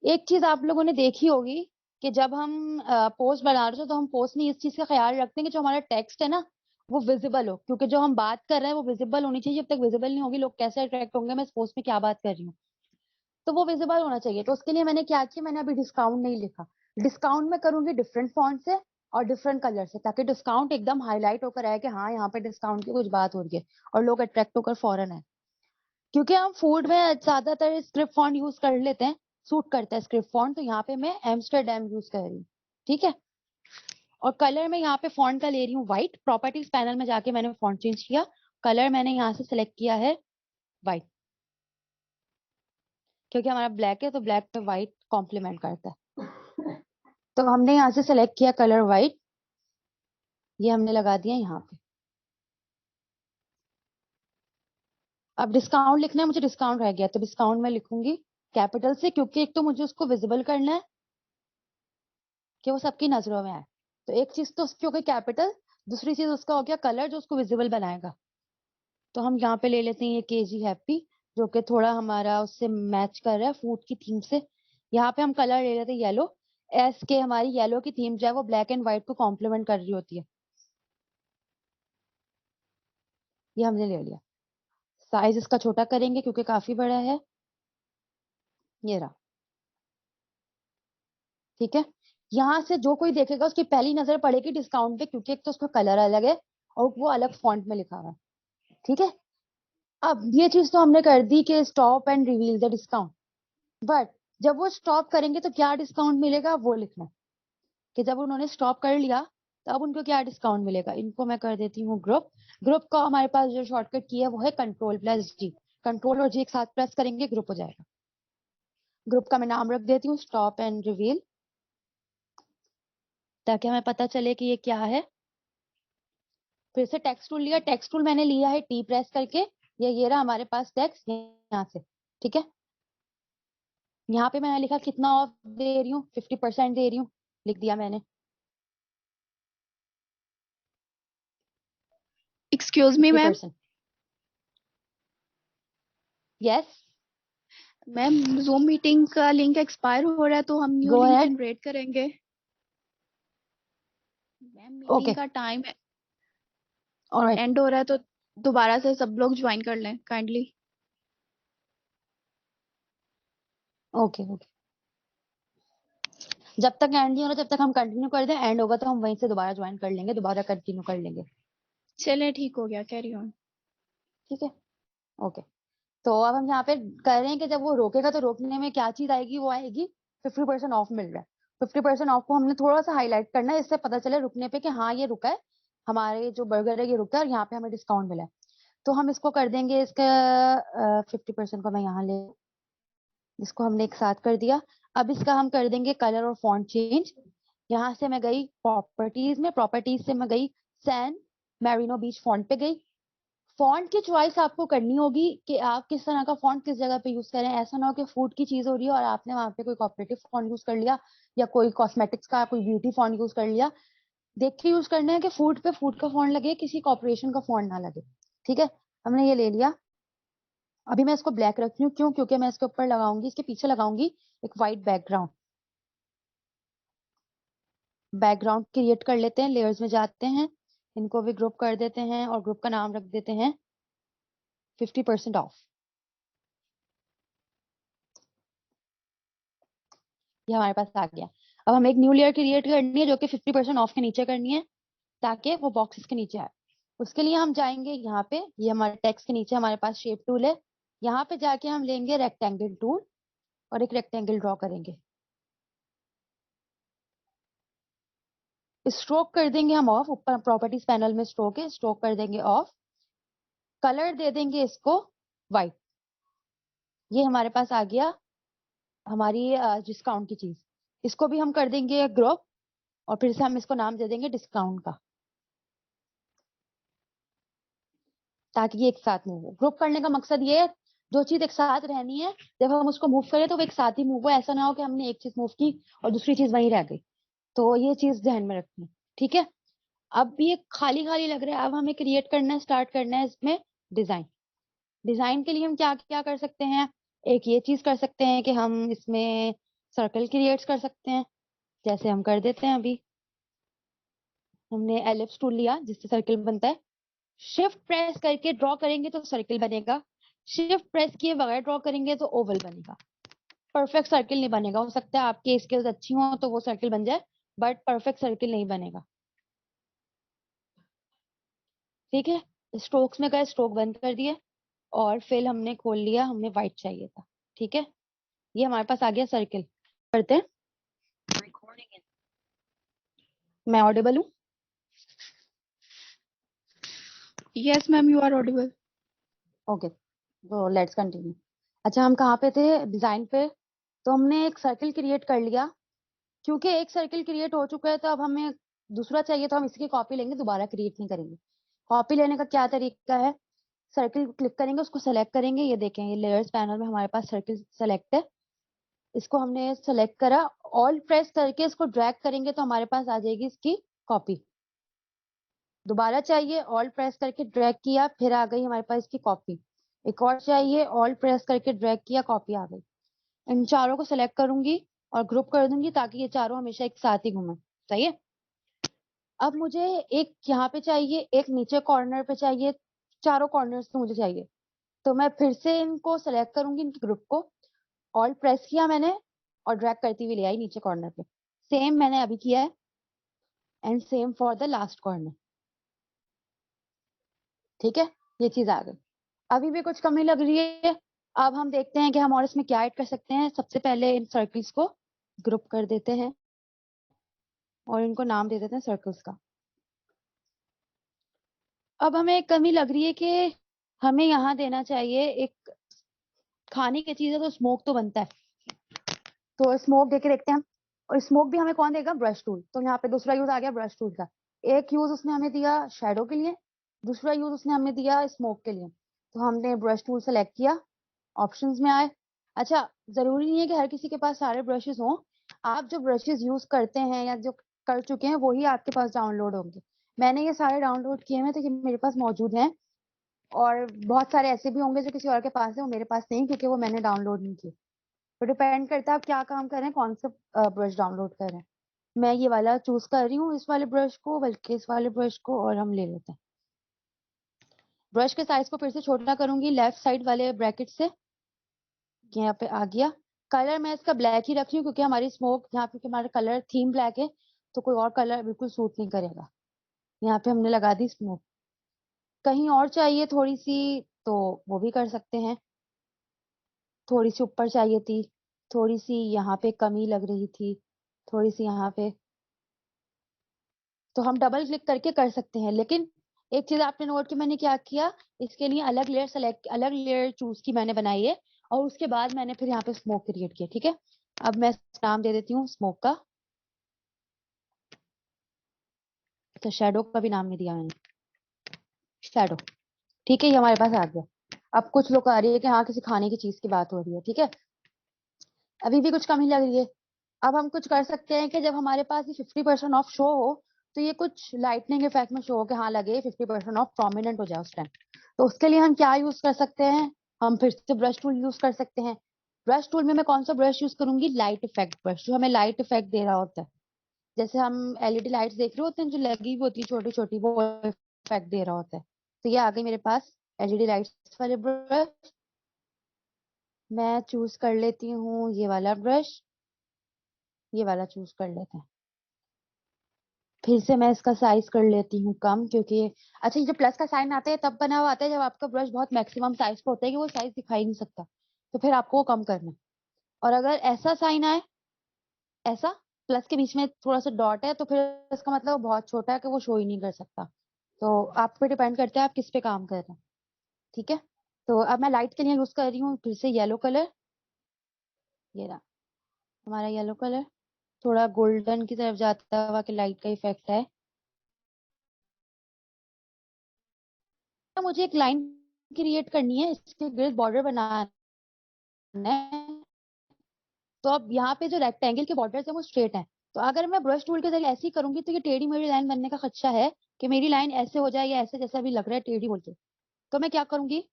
B: एक चीज आप लोगों ने देखी होगी कि जब हम पोस्ट बना रहे थे तो हम पोस्ट में इस चीज का ख्याल रखते हैं कि जो हमारा टेक्स्ट है ना वो विजिबल हो, क्योंकि जो हम बात कर रहे हैं वो विजिबल होनी चाहिए. जब तक विजिबल नहीं होगी लोग कैसे अट्रैक्ट होंगे मैं इस पोस्ट में क्या बात कर रही हूँ. तो वो विजिबल होना चाहिए. तो उसके लिए मैंने क्या किया, मैंने अभी डिस्काउंट नहीं लिखा. डिस्काउंट में करूंगी डिफरेंट फॉन्ट से और डिफरेंट कलर से, ताकि डिस्काउंट एकदम हाईलाइट होकर आए कि हाँ यहाँ पे डिस्काउंट की कुछ बात हो रही है और लोग अट्रैक्ट होकर फौरन आए. क्योंकि हम फूड में ज्यादातर स्क्रिप्ट फॉन्ट यूज कर लेते हैं, सूट करता है स्क्रिप्ट फॉन्ट, तो यहाँ पे मैं एम्स्टरडैम यूज कर रही हूँ. ठीक है, और कलर में यहाँ पे फॉन्ट का ले रही हूँ व्हाइट. प्रॉपर्टीज पैनल में जाके मैंने फॉन्ट चेंज किया, कलर मैंने यहाँ से सिलेक्ट किया है व्हाइट, क्योंकि हमारा ब्लैक है तो ब्लैक पे व्हाइट कॉम्प्लीमेंट करता है. तो हमने यहाँ से सिलेक्ट किया कलर व्हाइट, ये हमने लगा दिया यहाँ पे. अब डिस्काउंट लिखना है मुझे, डिस्काउंट रह गया तो डिस्काउंट मैं लिखूंगी कैपिटल से, क्योंकि एक तो मुझे उसको विजिबल करना है कि वो सबकी नजरों में आए। तो एक चीज तो उसकी हो गई कैपिटल, दूसरी चीज उसका हो गया कलर जो उसको विजिबल बनाएगा। तो हम यहाँ पे ले लेते हैं ये केजी हैप्पी, जो कि थोड़ा हमारा उससे मैच कर रहा है फूड की थीम से। यहाँ पे हम कलर ले लेते हैं येलो, एस के हमारी येलो की थीम जो है वो ब्लैक एंड व्हाइट को कॉम्प्लीमेंट कर रही होती है। ये हमने ले लिया। साइज इसका छोटा करेंगे क्योंकि काफी बड़ा है। ये रहा, ठीक है। यहाँ से जो कोई देखेगा उसकी पहली नजर पड़ेगी डिस्काउंट पे, क्योंकि एक तो उसका कलर अलग है और वो अलग फॉन्ट में लिखा हुआ है, ठीक है। अब ये चीज तो हमने कर दी कि stop and reveal the discount, but जब वो स्टॉप करेंगे तो क्या डिस्काउंट मिलेगा वो लिखना है, कि जब उन्होंने स्टॉप कर लिया तब उनको क्या डिस्काउंट मिलेगा। इनको मैं कर देती हूँ ग्रुप। ग्रुप का हमारे पास जो शॉर्टकट की है वो है कंट्रोल+G। कंट्रोल और जी एक साथ प्रेस करेंगे ग्रुप हो जाएगा। ग्रुप का मैं नाम रख देती हूँ स्टॉप एंड रिवील, ताकि हमें पता चले कि ये क्या है। फिर से टेक्स्ट टूल लिया, टेक्स्ट टूल मैंने लिया है टी प्रेस करके, ये रहा हमारे पास टेक्स्ट यहाँ से, ठीक है। यहाँ पे मैंने लिखा कितना ऑफ दे रही हूँ, 50% दे रही हूँ, लिख दिया मैंने।
A: Excuse me ma'am.
B: 50%। Yes,
A: ma'am zoom meeting का लिंक एक्सपायर हो रहा है तो हम न्यू
B: गो
A: लिंक
B: अहेड।
A: जनरेट करेंगे। मैम
B: ओके,
A: मीटिंग का टाइम
B: ऑलराइट,
A: एंड हो रहा है तो दोबारा से सब लोग ज्वाइन कर लें काइंडली।
B: Okay okay. जब तक एंड नहीं हो रहा जब तक हम कंटिन्यू कर दें, एंड होगा तो हम वहीं से दोबारा ज्वाइन कर लेंगे, दोबारा कंटिन्यू कर लेंगे,
A: चले ठीक हो गया, कैरी ऑन।
B: ठीक है। ओके, तो अब हम यहाँ पे कर रहे हैं कि जब वो रोकेगा तो रोकने में क्या चीज आएगी, वो आएगी 50% ऑफ मिल रहा है। 50% ऑफ को हमने थोड़ा सा हाईलाइट करना है, इससे पता चले रुकने पे कि हाँ ये रुका है, हमारे जो बर्गर है ये रुका है और यहाँ पे हमें डिस्काउंट मिला है। तो हम इसको कर देंगे, इसका 50% को मैं यहाँ ले, इसको हमने एक साथ कर दिया। अब इसका हम कर देंगे कलर और फॉन्ट चेंज। यहाँ से मैं गई प्रॉपर्टीज में, प्रॉपर्टीज से मैं गई सैन मैरिनो बीच फॉन्ट पे गई। फॉन्ट की चॉइस आपको करनी होगी कि आप किस तरह का फॉन्ट किस जगह पे यूज करें। ऐसा ना हो कि फूड की चीज हो रही है और आपने वहां पे कोई कॉपरेटिव फॉन्ट यूज कर लिया या कोई कॉस्मेटिक्स का कोई ब्यूटी फॉन्ट यूज कर लिया। देख के यूज करना है कि फूड पे फूड का फॉन्ट लगे, किसी कॉर्पोरेशन का फॉन्ट ना लगे, ठीक है। हमने ये ले लिया। अभी मैं इसको ब्लैक रख रही हूँ, क्यों? क्योंकि मैं इसके ऊपर लगाऊंगी, इसके पीछे लगाऊंगी एक व्हाइट बैकग्राउंड। बैकग्राउंड क्रिएट कर लेते हैं, लेयर्स में जाते हैं, इनको भी ग्रुप कर देते हैं और ग्रुप का नाम रख देते हैं 50% ऑफ। ये हमारे पास आ गया। अब हम एक न्यू लेयर क्रिएट करनी है जो कि 50% ऑफ के नीचे करनी है, ताकि वो बॉक्सेस के नीचे आए। उसके लिए हम जाएंगे यहाँ पे, ये हमारे टेक्स्ट के नीचे हमारे पास शेप टूल है, यहाँ पे जाके हम लेंगे रेक्टेंगल टूल और एक रेक्टेंगल ड्रॉ करेंगे। स्ट्रोक कर देंगे हम ऑफ, ऊपर प्रॉपर्टीज पैनल में स्ट्रोक है, स्ट्रोक कर देंगे ऑफ। कलर दे देंगे इसको व्हाइट। ये हमारे पास आ गया हमारी डिस्काउंट की चीज। इसको भी हम कर देंगे ग्रुप और फिर से हम इसको नाम दे देंगे डिस्काउंट का, ताकि ये एक साथ मूव हो। ग्रुप करने का मकसद ये है जो चीज एक साथ रहनी है जब हम उसको मूव करें तो वो एक साथ ही मूव हो, ऐसा ना हो कि हमने एक चीज मूव की और दूसरी चीज वहीं रह गई। तो ये चीज ध्यान में रखनी है, ठीक है। अब ये खाली खाली लग रहा है, अब हमें क्रिएट करना है, स्टार्ट करना है इसमें डिजाइन। डिजाइन के लिए हम क्या क्या कर सकते हैं, एक ये चीज कर सकते हैं कि हम इसमें सर्कल क्रिएट कर सकते हैं, जैसे हम कर देते हैं। अभी हमने एलिप्स टूल लिया जिससे सर्कल बनता है, शिफ्ट प्रेस करके ड्रॉ करेंगे तो सर्कल बनेगा, शिफ्ट प्रेस किए बगैर ड्रॉ करेंगे तो ओवल बनेगा। परफेक्ट सर्कल नहीं बनेगा, हो सकता है आपकी स्किल्स अच्छी हो तो वो सर्कल बन जाए, बट परफेक्ट सर्कल नहीं बनेगा, ठीक है। स्ट्रोक्स में गए, स्ट्रोक बंद कर दिए और फिल हमने खोल लिया, हमें व्हाइट चाहिए था, ठीक है। ये हमारे पास आ गया सर्कल। करते हैं, मैं ऑडिबल हूँ?
A: Yes ma'am you are audible.
B: Okay, तो लेट्स कंटिन्यू। अच्छा, हम कहाँ पे थे? डिजाइन पे। तो हमने एक सर्कल क्रिएट कर लिया, क्योंकि एक सर्कल क्रिएट हो चुका है तो अब हमें दूसरा चाहिए, तो हम इसकी कॉपी लेंगे, दोबारा क्रिएट नहीं करेंगे। कॉपी लेने का क्या तरीका है, सर्कल क्लिक करेंगे, उसको सेलेक्ट करेंगे, ये देखें ये लेयर्स पैनल में हमारे पास सर्कल सेलेक्ट है। इसको हमने सेलेक्ट करा ऑल्ट प्रेस करके इसको ड्रैग करेंगे तो हमारे पास आ जाएगी इसकी कॉपी। दोबारा चाहिए, ऑल्ट प्रेस करके ड्रैग किया, फिर आ गई हमारे पास इसकी कॉपी। एक और चाहिए, ऑल्ट प्रेस करके ड्रैग किया, कॉपी आ गई। इन चारों को सिलेक्ट करूंगी और ग्रुप कर दूंगी ताकि ये चारों हमेशा एक साथ ही घूमें। सही है। अब मुझे एक यहाँ पे चाहिए, एक नीचे कॉर्नर पे चाहिए, चारों कॉर्नर्स पे मुझे चाहिए। तो मैं फिर से इनको सेलेक्ट करूंगी, इनके ग्रुप को ऑल्ट प्रेस किया मैंने और ड्रैग करती हुई ले आई नीचे कॉर्नर पे। सेम मैंने अभी किया है and same for the last corner. ठीक है, ये चीज आ गई। अभी भी कुछ कमी लग रही है। अब हम देखते हैं कि हम और इसमें क्या ऐड कर सकते हैं। सबसे पहले इन सर्कल्स को ग्रुप कर देते हैं और इनको नाम दे देते हैं सर्कल्स का। अब हमें एक कमी लग रही है कि हमें यहाँ देना चाहिए, एक खाने की चीज है तो स्मोक तो बनता है, तो स्मोक देके देखते हैं हम। और स्मोक भी हमें कौन देगा? Brush tool. तो यहाँ पे दूसरा यूज आ गया ब्रश टूल का। एक यूज उसने हमें दिया शेडो के लिए, दूसरा यूज उसने हमें दिया स्मोक के लिए। तो हमने ब्रश टूल सेलेक्ट किया, ऑप्शंस में आए। अच्छा, जरूरी नहीं है कि हर किसी के पास सारे ब्रशेस हों। आप जो ब्रशेस यूज करते हैं या जो कर चुके हैं वही आपके पास डाउनलोड होंगे। मैंने ये सारे डाउनलोड किए हैं तो ये मेरे पास मौजूद हैं। और बहुत सारे ऐसे भी होंगे जो किसी और के पास है, वो मेरे पास नहीं, क्योंकि वो मैंने डाउनलोड नहीं किए। तो डिपेंड करता है आप क्या काम कर रहे हैं, कौन सा ब्रश डाउनलोड कर रहे हैं। मैं ये वाला चूज कर रही हूँ, इस वाले ब्रश को, बल्कि इस वाले ब्रश को, और हम ले लेते हैं। ब्रश के साइज को फिर से छोटा करूंगी लेफ्ट साइड वाले ब्रैकेट से। यहाँ पे आ गया। कलर मैं इसका ब्लैक ही रख रही हूँ क्योंकि हमारी स्मोक यहाँ पे, हमारा कलर थीम ब्लैक है, तो कोई और कलर बिल्कुल सूट नहीं करेगा। यहाँ पे हमने लगा दी स्मोक। कहीं और चाहिए थोड़ी सी तो वो भी कर सकते हैं। थोड़ी सी ऊपर चाहिए थी, थोड़ी सी यहाँ पे कमी लग रही थी, थोड़ी सी यहाँ पे, तो हम डबल क्लिक करके कर सकते हैं। लेकिन एक चीज आपने नोट की, मैंने क्या किया, इसके लिए अलग लेयर चूज की मैंने बनाई है, और उसके बाद मैंने फिर यहाँ पे स्मोक क्रिएट किया। ठीक है, अब मैं नाम दे देती हूँ स्मोक का। तो शेडो का भी नाम नहीं दिया मैंने, शेडो। ठीक है, ये हमारे पास आ गया। अब कुछ लोग आ रही है कि हाँ किसी खाने की चीज की बात हो रही है। ठीक है, अभी भी कुछ कमी लग रही है। अब हम कुछ कर सकते हैं कि जब हमारे पास ये 50% ऑफ शो हो, तो ये कुछ लाइटनिंग इफेक्ट में शो हो, कि हाँ लगे 50% ऑफ प्रोमिनेंट हो जाए उस टाइम। तो उसके लिए हम क्या यूज कर सकते हैं? हम फिर से ब्रश टूल यूज कर सकते हैं। ब्रश टूल में मैं कौन सा ब्रश यूज करूंगी? लाइट इफेक्ट ब्रश, जो हमें लाइट इफेक्ट दे रहा होता है। जैसे हम एलईडी लाइट्स देख रहे होते हैं जो लगी हुई होती है छोटी छोटी, वो इफेक्ट दे रहा होता है। तो ये आ गई मेरे पास एलईडी लाइट्स वाले ब्रश। मैं चूज कर लेती हूँ ये वाला ब्रश, ये वाला चूज कर लेते हैं। फिर से मैं इसका साइज कर लेती हूँ कम, क्योंकि अच्छा, ये जो प्लस का साइन आता है तब बना हुआ आता है जब आपका ब्रश बहुत मैक्सिमम साइज का होता है कि वो साइज दिखाई नहीं सकता, तो फिर आपको वो कम करना है। और अगर ऐसा साइन आए, ऐसा प्लस के बीच में थोड़ा सा डॉट है, तो फिर इसका मतलब वो बहुत छोटा है कि वो शो ही नहीं कर सकता। तो आप पे डिपेंड करता है आप किस पे काम कर रहे हैं। ठीक है, तो अब मैं लाइट के लिए यूज कर रही हूँ फिर से येलो कलर। ये रहा हमारा येलो कलर, थोड़ा गोल्डन की तरफ जाता हुआ कि लाइट का इफेक्ट है। तो मुझे एक लाइन क्रिएट करनी है, इसके गिर्द बॉर्डर बनाना है। तो अब यहाँ पे जो रेक्टेंगल के बॉर्डर है वो स्ट्रेट है, तो अगर मैं ब्रश टूल के जरिए ऐसे ही करूंगी तो ये टेढ़ी मेढ़ी लाइन बनने का खदशा है कि मेरी लाइन ऐसे हो जाए या ऐसे, जैसा भी लग रहा है टेढ़ी बोल के। तो मैं क्या करूंगी,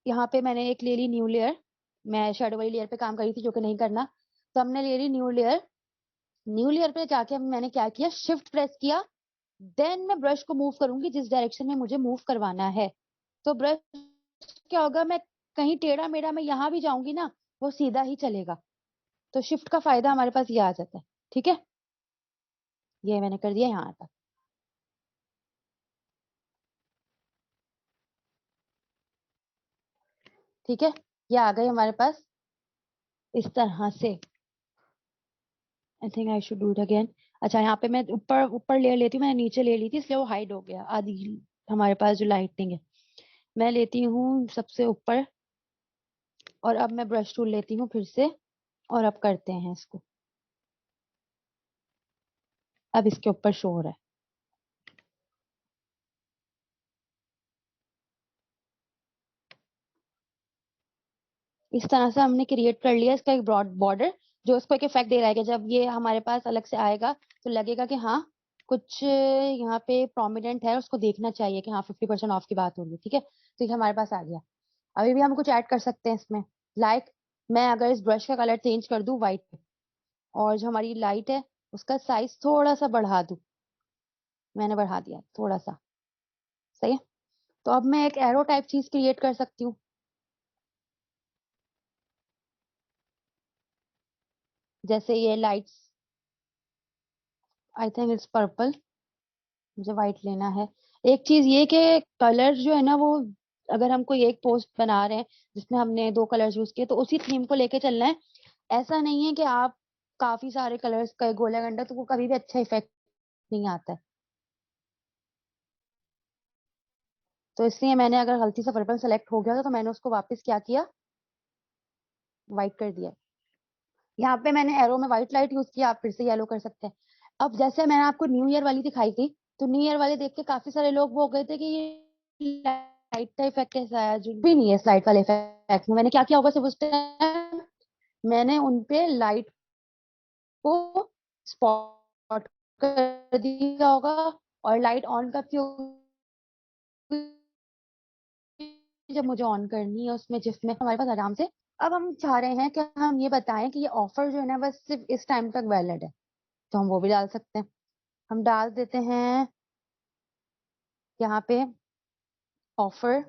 B: यहाँ पे मैंने एक ले ली न्यू लेयर। मैं शेडो वाली लेयर पे काम करी थी जो कि नहीं करना, तो हमने ले ली न्यू लेयर। न्यू लेयर पे जाके मैंने क्या किया, शिफ्ट प्रेस किया, देन मैं ब्रश को मूव करूंगी जिस डायरेक्शन में मुझे मूव करवाना है। तो ब्रश क्या होगा, मैं कहीं टेढ़ा मेढ़ा मैं यहाँ भी जाऊंगी ना, वो सीधा ही चलेगा। तो शिफ्ट का फायदा हमारे पास ये आ जाता है। ठीक है, ये मैंने कर दिया यहाँ तक। ठीक है, ये आ गए हमारे पास इस तरह से। I think I should do it again. अच्छा, यहाँ पे मैं ऊपर ऊपर लेयर लेती हूँ, मैंने नीचे ले ली थी इसलिए वो हाइड हो गया आधी हमारे पास जो लाइटिंग है। मैं लेती हूँ सबसे ऊपर, और अब मैं ब्रश टूल लेती हूँ फिर से, और अब करते हैं इसको। अब इसके ऊपर शो हो रहा है। इस तरह से हमने क्रिएट कर लिया इसका एक ब्रॉड बॉर्डर। जो उसको एक इफेक्ट दे रहा है कि जब ये हमारे पास अलग से आएगा तो लगेगा कि हाँ कुछ यहाँ पे प्रोमिनेंट है, उसको देखना चाहिए कि हाँ 50% ऑफ की बात हो रही है। ठीक है, तो ये हमारे पास आ गया। अभी भी हम कुछ ऐड कर सकते हैं इसमें, लाइक मैं अगर इस ब्रश का कलर चेंज कर दूं व्हाइट पे, और जो हमारी लाइट है उसका साइज थोड़ा सा बढ़ा दूं, मैंने बढ़ा दिया थोड़ा सा, सही है। तो अब मैं एक एरो टाइप चीज क्रिएट कर सकती हूँ, जैसे ये lights, I think it's purple, मुझे व्हाइट लेना है। एक चीज ये कि कलर जो है ना वो, अगर हम कोई एक पोस्ट बना रहे हैं जिसमें हमने 2 कलर्स यूज किए तो उसी थीम को लेके चलना है। ऐसा नहीं है कि आप काफी सारे कलर्स का गोला गंडा, तो वो कभी भी अच्छा इफेक्ट नहीं आता है। तो इसलिए मैंने, अगर गलती से पर्पल सेलेक्ट हो गया था तो मैंने उसको वापस क्या किया, व्हाइट कर दिया। यहाँ पे मैंने एरो में व्हाइट लाइट यूज किया, आप फिर से येलो कर सकते हैं। अब जैसे मैंने आपको न्यू ईयर वाली दिखाई थी, तो न्यू ईयर वाले देख के काफी सारे लोग वो हो गए थे कि ये लाइट का इफेक्ट कैसा है, जो भी नहीं है इस लाइट वाले इफेक्ट में। मैंने क्या किया होगा सिर्फ उस टाइम, मैंने उनपे लाइट को स्पॉट कर दिया होगा और लाइट ऑन कब की होगी, जब मुझे ऑन करनी है उसमें, जिसमें हमारे पास आराम से। अब हम चाह रहे हैं कि हम ये बताएं कि ये ऑफर जो है ना बस सिर्फ इस टाइम तक वैलिड है, तो हम वो भी डाल सकते हैं। हम डाल देते हैं यहाँ पे ऑफर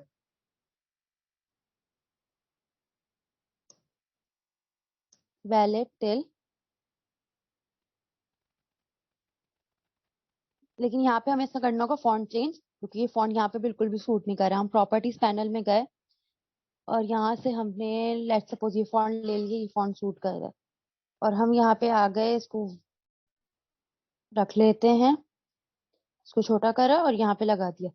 B: वैलिड टिल, लेकिन यहाँ पे हमें इसका करना होगा फॉन्ट चेंज, क्योंकि ये फॉन्ट यहाँ पे बिल्कुल भी सूट नहीं कर रहा। हम प्रॉपर्टीज पैनल में गए और यहाँ से हमने लेट्स सपोज ये फॉन्ट ले लिए, ये फॉन्ट सूट कर रहा है, और हम यहाँ पे आ गए, इसको रख लेते हैं, इसको छोटा करा और यहाँ पे लगा दिया।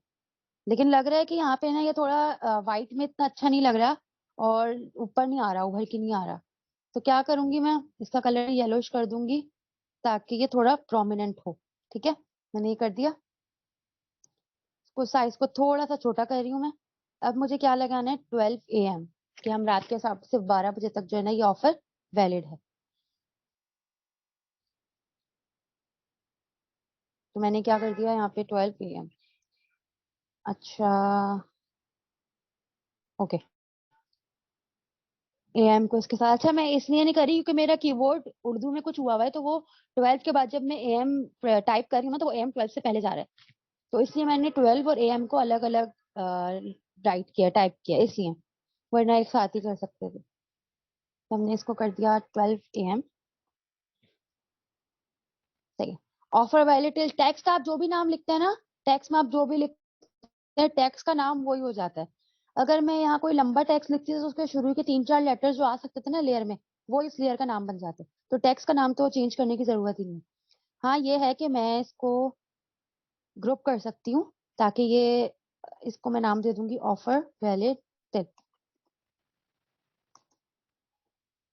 B: लेकिन लग रहा है कि यहाँ पे ना ये थोड़ा व्हाइट में इतना अच्छा नहीं लग रहा, और ऊपर नहीं आ रहा, उभर के नहीं आ रहा। तो क्या करूंगी, मैं इसका कलर येलोइश कर दूंगी ताकि ये थोड़ा प्रोमिनेंट हो। ठीक है, मैंने ये कर दिया। इसको साइज को थोड़ा सा छोटा कर रही हूँ मैं। अब मुझे क्या लगाना है, 12 AM, कि हम रात के हिसाब से सिर्फ 12 बजे तक जो है ना ये ऑफर वैलिड है। तो मैंने क्या कर दिया यहाँ पे 12 AM। अच्छा, ओके, AM को इसके साथ, अच्छा मैं इसलिए नहीं करी क्योंकि मेरा कीबोर्ड उर्दू में कुछ हुआ है, तो वो 12 के बाद जब मैं AM टाइप कर रही हूँ ना तो वो AM 12 से पहले जा रहा है, तो इसलिए मैंने 12 और AM को अलग अलग राइट किया, टाइप किया इसलिए, वरना एक साथ ही कर सकते थे। तो हमने इसको कर दिया 12 AM। सही है। ऑफर वैलिड टिल, टैक्स का आप जो भी नाम लिखते हैं ना, टैक्स में आप जो भी लिखते हैं टैक्स का नाम वही हो जाता है। अगर मैं यहाँ कोई लंबा टैक्स लिखती तो उसके शुरू के 3-4 लेटर्स जो आ सकते थे ना लेयर में, वो इस लेयर का नाम बन जाते। तो टैक्स का नाम तो चेंज करने की जरूरत ही नहीं है। हाँ ये है कि मैं इसको ग्रुप कर सकती हूँ, ताकि ये, इसको मैं नाम दे दूंगी ऑफर वैलिड टिल,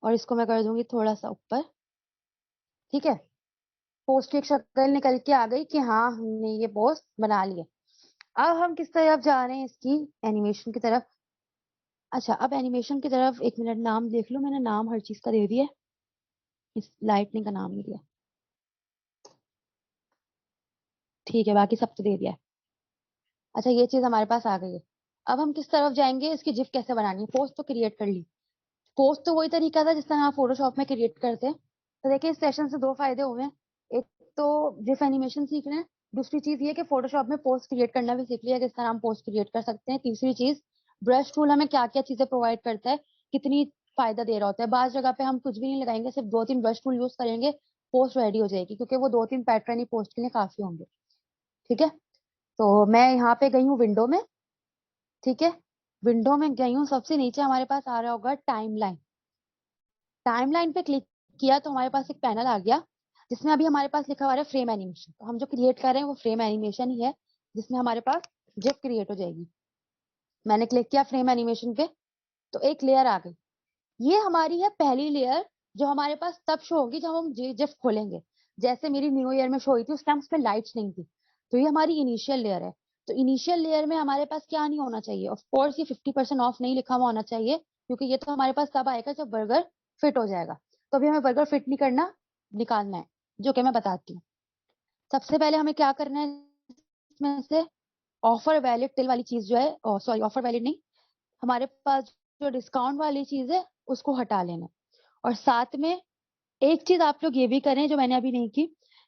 B: और इसको मैं कर दूंगी थोड़ा सा ऊपर। ठीक है, पोस्ट की एक शक्ल निकल के आ गई कि हाँ हमने ये पोस्ट बना ली है। अब हम किस तरफ जा रहे हैं, इसकी एनिमेशन की तरफ। अच्छा, अब एनिमेशन की तरफ, एक मिनट, नाम देख लो, मैंने नाम हर चीज का दे दिया है, इस लाइटनिंग का नाम नहीं दिया। ठीक है, बाकी सब तो दे दिया है। अच्छा, ये चीज हमारे पास आ गई है। अब हम किस तरफ जाएंगे, इसकी जिफ कैसे बनानी है। पोस्ट तो क्रिएट कर ली, पोस्ट तो वही तरीका था जिस तरह आप फोटोशॉप में क्रिएट करते हैं। तो देखिए इस सेशन से 2 फायदे हुए हैं। एक तो जिफ एनिमेशन सीख रहे हैं, दूसरी चीज ये कि फोटोशॉप में पोस्ट क्रिएट करना भी सीख लिया, किस तरह हम पोस्ट क्रिएट कर सकते हैं। तीसरी चीज, ब्रश टूल हमें क्या क्या चीजें प्रोवाइड करता है, कितनी फायदा दे रहा होता है। बाज जगह पे हम कुछ भी नहीं लगाएंगे, सिर्फ 2-3 ब्रश टूल यूज करेंगे, पोस्ट रेडी हो जाएगी, क्योंकि वो 2-3 पैटर्न ही पोस्ट के लिए काफी होंगे। ठीक है, तो मैं यहाँ पे गई हूँ विंडो में। ठीक है, विंडो में गई हूँ, सबसे नीचे हमारे पास आ रहा होगा टाइमलाइन। टाइमलाइन पे क्लिक किया तो हमारे पास एक पैनल आ गया, जिसमें अभी हमारे पास लिखा हुआ है फ्रेम एनिमेशन। तो हम जो क्रिएट कर रहे हैं वो फ्रेम एनिमेशन ही है, जिसमें हमारे पास जिप क्रिएट हो जाएगी। मैंने क्लिक किया फ्रेम एनिमेशन पे, तो एक लेयर आ गई। ये हमारी है पहली लेयर, जो हमारे पास तब शो होगी जब हम जिप खोलेंगे। जैसे मेरी न्यू ईयर में शो हुई थी, उस टाइम उसमें लाइट्स नहीं थी। तो ये हमारी इनिशियल लेयर है। तो इनिशियल लेयर में हमारे पास क्या नहीं होना चाहिए, ऑफ कोर्स ये 50% ऑफ नहीं लिखा हुआ होना चाहिए, क्योंकि ये तो हमारे पास तब आएगा जब बर्गर फिट हो जाएगा। तो अभी हमें बर्गर फिट नहीं करना, निकालना है, जो कि मैं बताती हूँ। सबसे पहले हमें क्या करना है, इसमें से ऑफर वैलिड टिल वाली चीज जो है, सॉरी ऑफर वैलिड नहीं, हमारे पास जो डिस्काउंट वाली चीज है उसको हटा लेना। और साथ में एक चीज आप लोग ये भी करें जो मैंने अभी नहीं की,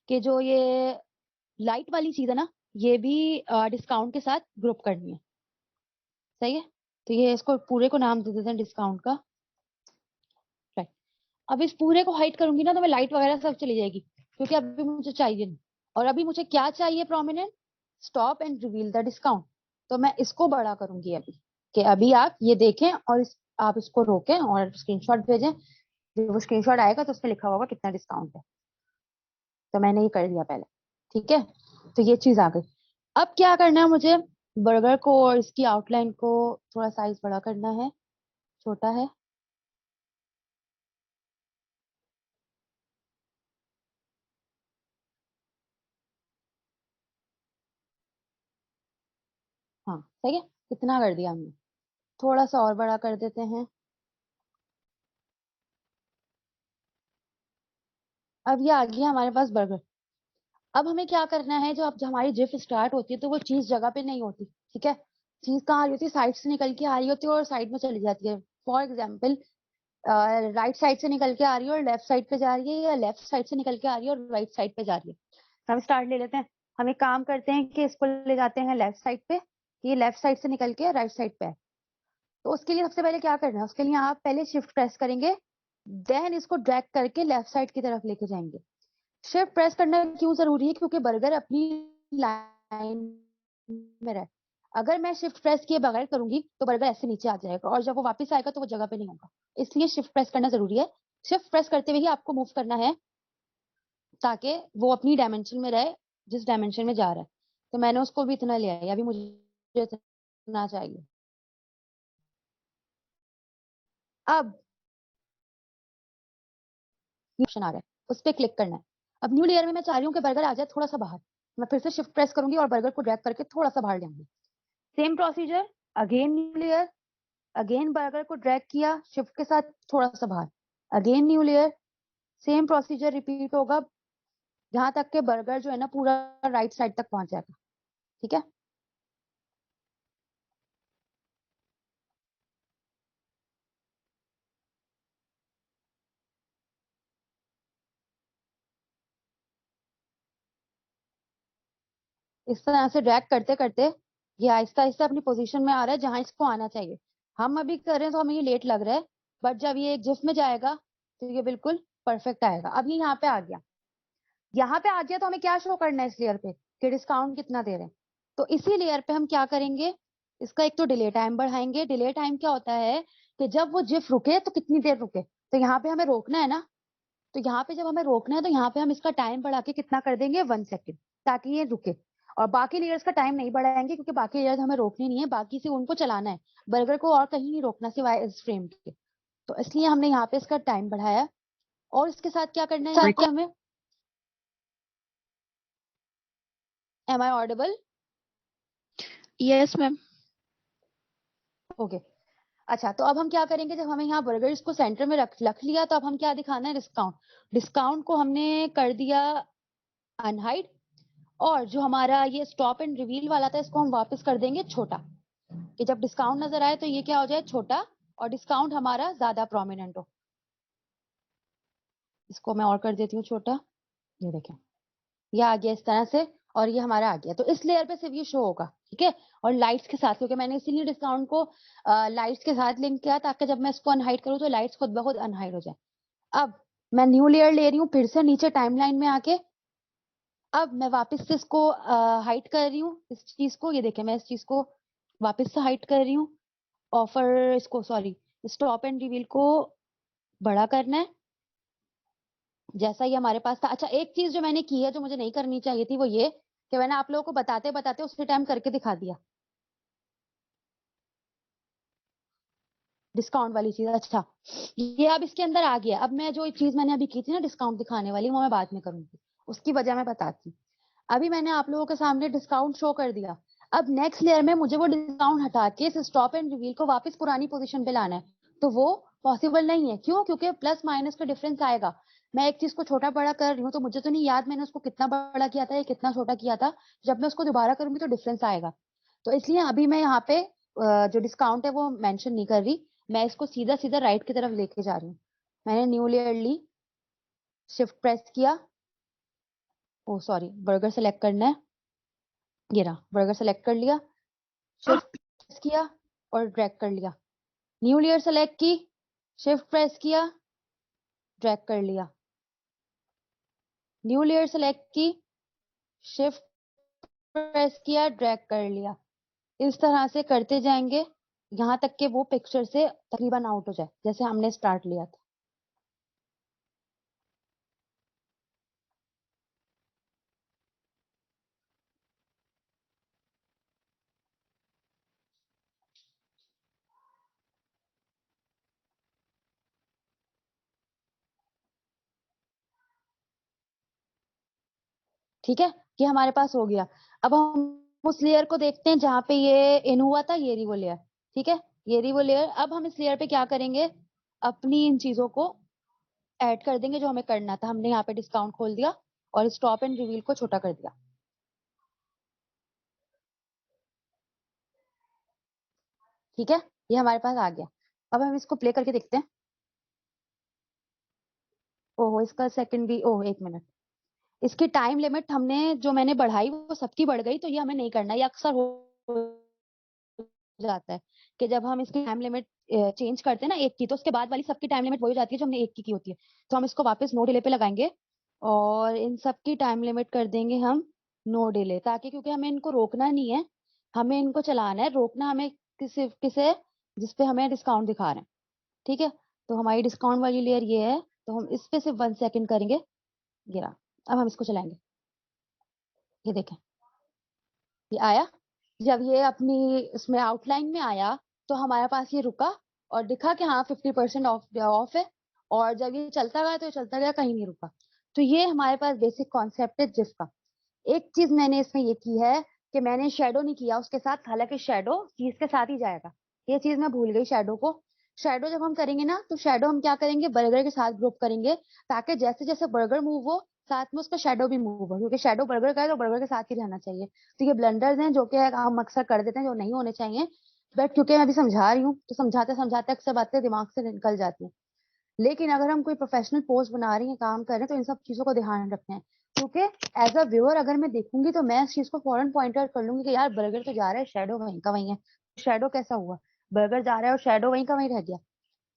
B: कि जो ये लाइट वाली चीज है ना, ये भी डिस्काउंट के साथ ग्रुप करनी है। सही है, तो ये इसको पूरे को नाम दे देते हैं डिस्काउंट का। राइट, अब इस पूरे को हाइड करूंगी ना तो मैं लाइट वगैरह सब चली जाएगी, क्योंकि अभी मुझे चाहिए नहीं। और अभी मुझे क्या चाहिए, prominent, stop and reveal the discount. तो मैं इसको बड़ा करूंगी अभी, कि अभी आप ये देखें और आप इसको रोकें और स्क्रीनशॉट भेजें। जब वो स्क्रीनशॉट आएगा तो उसमें लिखा होगा कितना डिस्काउंट है। तो मैंने ये कर दिया पहले, ठीक है। तो ये चीज आ गई। अब क्या करना है मुझे, बर्गर को और इसकी आउटलाइन को थोड़ा साइज बड़ा करना है, छोटा है। हाँ सही है, कितना कर दिया हमने, थोड़ा सा और बड़ा कर देते हैं। अब ये आ गया हमारे पास बर्गर। अब हमें क्या करना है, जो हमारी जिफ स्टार्ट होती है तो वो चीज जगह पे नहीं होती, ठीक है। चीज कहाँ आ रही होती है, साइड से निकल के आ रही होती है और साइड में चली जाती है। फॉर एग्जाम्पल, राइट साइड से निकल के आ रही है और लेफ्ट साइड पे जा रही है, या लेफ्ट साइड से निकल के आ रही है और राइट साइड पे जा रही है। हम स्टार्ट ले लेते हैं। हम एक काम करते हैं कि इसको ले जाते हैं लेफ्ट साइड पे, कि ये लेफ्ट साइड से निकल के राइट साइड पे है। तो उसके लिए सबसे पहले क्या करना है, उसके लिए आप पहले शिफ्ट प्रेस करेंगे, देन इसको ड्रैग करके लेफ्ट साइड की तरफ लेके जाएंगे। शिफ्ट प्रेस करना क्यों जरूरी है, क्योंकि बर्गर अपनी लाइन में रहे। अगर मैं शिफ्ट प्रेस किए बगैर करूंगी तो बर्गर ऐसे नीचे आ जाएगा और जब वो वापस आएगा तो वो जगह पे नहीं होगा। इसलिए शिफ्ट प्रेस करना जरूरी है। शिफ्ट प्रेस करते हुए ही आपको मूव करना है ताकि वो अपनी डायमेंशन में रहे, जिस डायमेंशन में जा रहा है। तो मैंने उसको भी इतना लिया है, अभी मुझे इतना चाहिए। अब ऑप्शन आ रहा है, उस पर क्लिक करना है। अब न्यू लेयर में मैं चाह रही हूँ कि बर्गर आ जाए थोड़ा सा बाहर। मैं फिर से शिफ्ट प्रेस करूंगी और बर्गर को ड्रैग करके थोड़ा सा बाहर ले आऊंगी। Same procedure, again new layer, again burger को ड्रैग किया शिफ्ट के साथ थोड़ा सा बाहर, again new layer, same procedure repeat होगा जहां तक के बर्गर जो है ना पूरा राइट साइड तक पहुंच जाएगा, ठीक है। इस तरह से ड्रैग करते करते ये आहिस्ता आहिस्ता अपनी पोजीशन में आ रहा है जहां इसको आना चाहिए। हम अभी कर रहे हैं तो हमें ये लेट लग रहा है, बट जब ये एक जिफ में जाएगा तो ये बिल्कुल परफेक्ट आएगा। अब ये यहाँ पे आ गया, यहाँ पे आ गया तो हमें क्या शो करना है इस लेयर पे, कि डिस्काउंट कितना दे रहे हैं। तो इसी लेयर पे हम क्या करेंगे, इसका एक तो डिले टाइम बढ़ाएंगे। डिले टाइम क्या होता है कि जब वो जिफ रुके तो कितनी देर रुके, तो यहाँ पे हमें रोकना है ना। तो यहाँ पे जब हमें रोकना है तो यहाँ पे हम इसका टाइम बढ़ा के कितना कर देंगे, 1 सेकेंड, ताकि ये रुके। और बाकी लेयर्स का टाइम नहीं बढ़ाएंगे क्योंकि बाकी लेयर्स हमें रोकनी नहीं है, बाकी से उनको चलाना है, बर्गर को और कहीं नहीं रोकना सिवाय इस फ्रेम के। तो इसलिए हमने यहाँ पे इसका टाइम बढ़ाया। और इसके साथ क्या करना है यहाँ पे हमें, am I audible?
A: Yes, ma'am.
B: Okay. अच्छा, तो अब हम क्या करेंगे, जब हमें यहाँ बर्गर इसको सेंटर में रख लिया तो अब हम क्या दिखाना है, डिस्काउंट। डिस्काउंट को हमने कर दिया अनहाइड, और जो हमारा ये स्टॉप एंड रिवील वाला था इसको हम वापस कर देंगे छोटा, कि जब डिस्काउंट नजर आए तो ये क्या हो जाए, छोटा, और डिस्काउंट हमारा ज्यादा प्रोमिनेंट हो। इसको मैं और कर देती हूँ छोटा, ये देखें ये आ गया इस तरह से, और ये हमारा आ गया। तो इस लेयर पे सिर्फ ये शो होगा, ठीक है। और लाइट्स के साथ, क्योंकि मैंने इसीलिए डिस्काउंट को लाइट्स के साथ लिंक किया ताकि जब मैं इसको अनहाइड करूँ तो लाइट्स खुद ब खुद अनहाइड हो जाए। अब मैं न्यू लेयर ले रही हूँ फिर से नीचे टाइमलाइन में आके। अब मैं वापस से इसको हाइड कर रही हूँ, इस चीज को, ये देखें मैं इस चीज को वापस से हाइड कर रही हूँ। ऑफर इसको, सॉरी, स्टॉप एंड रिवील को बड़ा करना है जैसा ही हमारे पास था। अच्छा, एक चीज जो मैंने की है जो मुझे नहीं करनी चाहिए थी वो ये, कि मैंने आप लोगों को बताते बताते उसी टाइम करके दिखा दिया डिस्काउंट वाली चीज। अच्छा, ये अब इसके अंदर आ गया। अब मैं जो चीज मैंने अभी की थी ना डिस्काउंट दिखाने वाली, वो मैं बाद में करूंगी, उसकी वजह मैं बताती हूँ। अभी मैंने आप लोगों के सामने डिस्काउंट शो कर दिया। अब नेक्स्ट लेयर में मुझे वो डिस्काउंट हटा के इस स्टॉप एंड रिवील को वापस पुरानी पोजीशन पे लाना है। तो वो पॉसिबल नहीं है। क्यों? क्योंकि प्लस माइनस का डिफरेंस आएगा। मैं एक चीज को छोटा बड़ा कर रही हूँ तो मुझे तो नहीं याद मैंने उसको कितना बड़ा किया था या कितना छोटा किया था। जब मैं उसको दोबारा करूंगी तो डिफरेंस आएगा। तो इसलिए अभी मैं यहाँ पे जो डिस्काउंट है वो मेंशन नहीं कर रही, मैं इसको सीधा सीधा राइट की तरफ लेके जा रही हूँ। मैंने न्यू लेयर ली, शिफ्ट प्रेस किया, ओ सॉरी बर्गर सेलेक्ट करना है, ये रहा बर्गर सेलेक्ट कर लिया, शिफ्ट प्रेस किया और ड्रैग कर लिया। न्यू लेयर सेलेक्ट की, शिफ्ट प्रेस किया, ड्रैग कर लिया। न्यू लेयर सेलेक्ट की, शिफ्ट प्रेस किया, ड्रैग कर लिया। इस तरह से करते जाएंगे यहाँ तक के वो पिक्चर से तकरीबन आउट हो जाए जैसे हमने स्टार्ट लिया था। ठीक है, ये हमारे पास हो गया। अब हम उस लेयर को देखते हैं जहां पे ये इन हुआ था, ये रही वो लेयर। ठीक है, ये रही वो लेयर। अब हम इस लेयर पे क्या करेंगे, अपनी इन चीजों को ऐड कर देंगे जो हमें करना था। हमने यहाँ पे डिस्काउंट खोल दिया और स्टॉप एंड रिवील को छोटा कर दिया। ठीक है, ये हमारे पास आ गया। अब हम इसको प्ले करके देखते हैं। ओहो इसका सेकंड भी, ओह एक मिनट, इसकी टाइम लिमिट हमने जो मैंने बढ़ाई वो सबकी बढ़ गई, तो ये हमें नहीं करना। ये अक्सर हो जाता है कि जब हम इसकी टाइम लिमिट चेंज करते हैं ना एक की, तो उसके बाद वाली सबकी टाइम लिमिट वही हो जाती है जो हमने एक की होती है। तो हम इसको वापस नो डिले पे लगाएंगे और इन सबकी टाइम लिमिट कर देंगे हम नो डिले, ताकि क्योंकि हमें इनको रोकना नहीं है, हमें इनको चलाना है। रोकना हमें किसे किसे, जिसपे हमें डिस्काउंट दिखा रहे हैं। ठीक है, तो हमारी डिस्काउंट वाली लेयर ये है, तो हम इस पे सिर्फ 1 सेकेंड करेंगे। गिरा, अब हम इसको चलाएंगे। ये देखें, ये आया। जब ये अपनी इसमें आउटलाइन में आया तो हमारे पास ये रुका और दिखा कि हाँ 50% ऑफ ऑफ है। और जब ये चलता गया तो ये चलता गया, कहीं नहीं रुका। तो ये हमारे पास बेसिक कॉन्सेप्ट है जिसका। एक चीज मैंने इसमें ये की है कि मैंने शेडो नहीं किया उसके साथ, हालांकि शेडो चीज के साथ ही जाएगा। ये चीज मैं भूल गई शेडो को। शेडो जब हम करेंगे ना तो शेडो हम क्या करेंगे, बर्गर के साथ ग्रुप करेंगे, ताकि जैसे जैसे बर्गर मूव हो साथ में उसका शेडो भी मूव हो, क्योंकि शेडो बर्गर का है तो बर्गर के साथ ही रहना चाहिए। तो ये ब्लंडर्स हैं जो कि हम अक्सर कर देते हैं, जो नहीं होने चाहिए। बट क्योंकि मैं अभी समझा रही हूँ तो समझाते समझाते अक्सर बातें दिमाग से निकल जाती हैं। लेकिन अगर हम कोई प्रोफेशनल पोस्ट बना रही हैं, काम कर रहे हैं, तो इन सब चीजों को ध्यान रखना है। क्योंकि एज अ व्यूअर अगर मैं देखूंगी तो मैं इस चीज को फौरन पॉइंट आउट कर लूंगी कि यार बर्गर तो जा रहा है, शेडो वहीं का वहीं है। शेडो कैसा हुआ, बर्गर जा रहा है और शेडो वहीं का वहीं रह गया।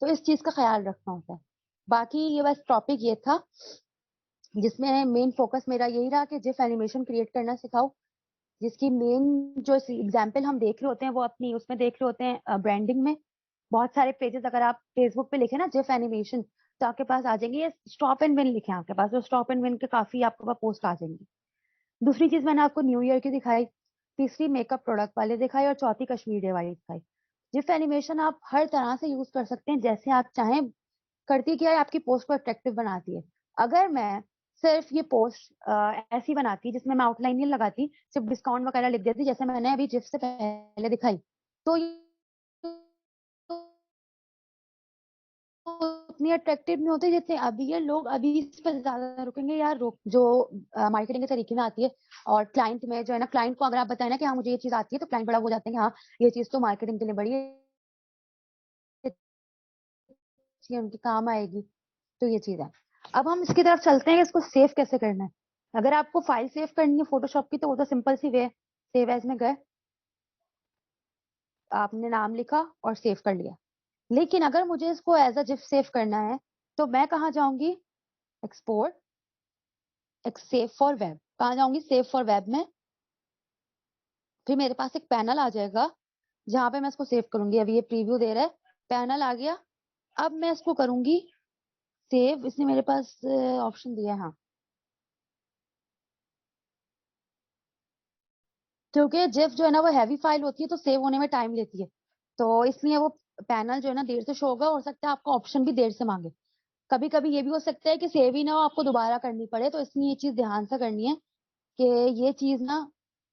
B: तो इस चीज का ख्याल रखना होता है। बाकी ये बस टॉपिक ये था जिसमें मेन फोकस मेरा यही रहा कि जिफ एनिमेशन क्रिएट करना सिखाओ, जिसकी मेन जो एग्जाम्पल हम देख रहे होते हैं वो अपनी उसमें देख रहे होते हैं ब्रांडिंग में। बहुत सारे पेजेस अगर आप फेसबुक पे लिखे ना जिफ एनिमेशन, तो आपके पास आ जाएंगे। ये स्टॉप एंड विन लिखे हैं आपके पास, तो स्टॉप एंड विन के काफी आपके पास पोस्ट आ जाएंगी। दूसरी चीज मैंने आपको न्यू ईयर की दिखाई, तीसरी मेकअप प्रोडक्ट वाले दिखाई और चौथी कश्मीर डे वाली दिखाई। जिफ एनिमेशन आप हर तरह से यूज कर सकते हैं जैसे आप चाहें। करती क्या है, आपकी पोस्ट को अट्रैक्टिव बनाती है। अगर मैं सिर्फ ये पोस्ट ऐसी बनाती जिसमें मैं आउटलाइन नहीं लगाती, सिर्फ डिस्काउंट वगैरह लिख देती जैसे मैंने अभी जिफ से पहले दिखाई, तो ये उतनी अट्रैक्टिव नहीं होती जितने अभी ये लोग अभी इस पर ज्यादा रुकेंगे यार। जो मार्केटिंग के तरीके में आती है और क्लाइंट में जो है ना, क्लाइंट को अगर आप बताए ना कि हाँ मुझे ये चीज आती है, तो क्लाइंट बड़ा हो जाते हैं कि हाँ ये चीज तो मार्केटिंग के लिए बड़ी अच्छी है, उनके काम आएगी। तो ये चीज है। अब हम इसकी तरफ चलते हैं कि इसको सेव कैसे करना है। अगर आपको फाइल सेव करनी है फोटोशॉप की तो वो तो सिंपल सी वे है, सेव एज में गए, आपने नाम लिखा और सेव कर लिया। लेकिन अगर मुझे इसको एज अ जिफ सेव करना है तो मैं कहाँ जाऊंगी, एक्सपोर्ट, सेव फॉर वेब। कहाँ जाऊंगी, सेव फॉर वेब में। फिर मेरे पास एक पैनल आ जाएगा जहां पे मैं इसको सेव करूंगी। अभी ये प्रीव्यू दे रहा है, पैनल आ गया। अब मैं इसको करूंगी सेव। इसने मेरे पास ऑप्शन दिया है, हाँ, क्योंकि जिफ जो है ना वो हैवी फाइल होती है तो सेव होने में टाइम लेती है। तो इसलिए वो पैनल जो है ना देर से शो होगा, हो सकता है आपका ऑप्शन भी देर से मांगे। कभी कभी ये भी हो सकता है कि सेव ही ना हो, आपको दोबारा करनी पड़े। तो इसलिए ये चीज ध्यान से करनी है कि ये चीज ना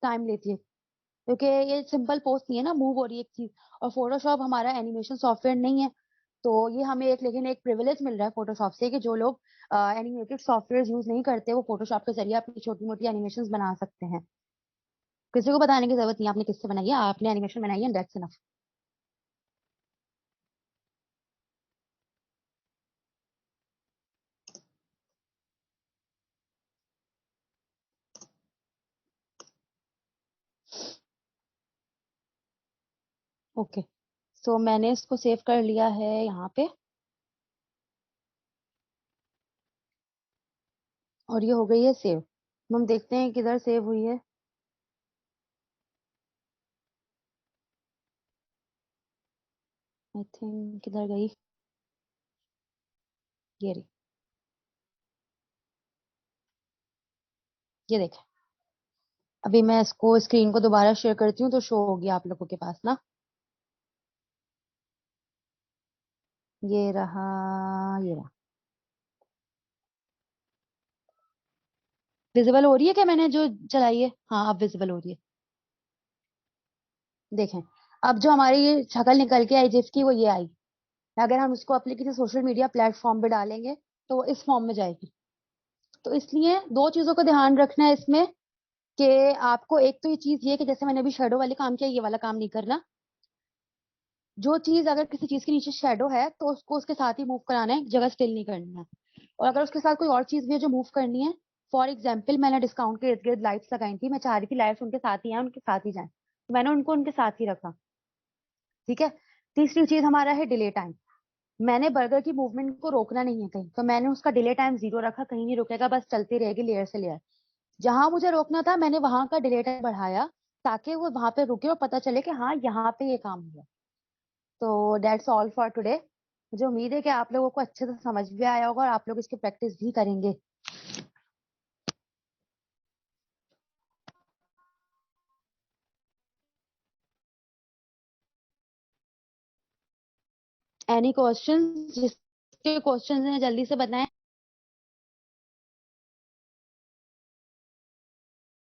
B: टाइम लेती है, क्योंकि ये सिंपल पोस्ट नहीं है ना, मूव हो रही है एक चीज। और फोटोशॉप हमारा एनिमेशन सॉफ्टवेयर नहीं है, तो ये हमें लेकिन एक प्रिविलेज मिल रहा है फोटोशॉप से कि जो लोग एनिमेटेड सॉफ्टवेयर यूज नहीं करते वो फोटोशॉप के जरिए अपनी छोटी मोटी एनिमेशंस बना सकते हैं। किसी को बताने की जरूरत नहीं आपने किससे बनाई है, आपने एनिमेशन बनाई है, दैट्स इनफ। ओके, सो मैंने इसको सेव कर लिया है यहाँ पे, और ये हो गई है सेव। हम देखते हैं किधर सेव हुई है। आई थिंक किधर गई, ये रही, ये देखें। अभी मैं इसको स्क्रीन को दोबारा शेयर करती हूँ तो शो होगी आप लोगों के पास ना। ये रहा, ये रहा। विजिबल हो रही है क्या मैंने जो चलाई है? हाँ अब विजिबल हो रही है। देखें, अब जो हमारी ये शक्ल निकल के आई जिफ की वो ये आई। अगर हम उसको अपने किसी सोशल मीडिया प्लेटफॉर्म पे डालेंगे तो वो इस फॉर्म में जाएगी। तो इसलिए दो चीजों का ध्यान रखना है इसमें कि आपको एक तो ये चीज ये कि जैसे मैंने अभी शेडो वाले काम किया, ये वाला काम नहीं करना। जो चीज अगर किसी चीज के नीचे शेडो है तो उसको उसके साथ ही मूव कराना है, जगह स्टिल नहीं करनी है। और अगर उसके साथ कोई और चीज भी है जो मूव करनी है, फॉर एग्जाम्पल मैंने डिस्काउंट के इर्द गिर्द लाइट्स लगाई थी, मैं चाह रही थी लाइट्स उनके साथ ही आए, उनके साथ ही जाए, तो मैंने उनको उनके साथ ही रखा। ठीक है। तीसरी चीज हमारा है डिले टाइम। मैंने बर्गर की मूवमेंट को रोकना नहीं है कहीं, तो मैंने उसका डिले टाइम 0 रखा, कहीं नहीं रुकेगा, बस चलती रहेगी लेयर से लेयर। जहां मुझे रोकना था मैंने वहां का डिले टाइम बढ़ाया ताकि वो वहां पे रुके और पता चले कि हाँ यहाँ पे ये काम हुआ। तो दैट्स ऑल फॉर टुडे। मुझे उम्मीद है कि आप लोगों को अच्छे से समझ भी आया होगा और आप लोग इसकी प्रैक्टिस भी करेंगे। Any question? जिसके क्वेश्चन हैं जल्दी से बताएं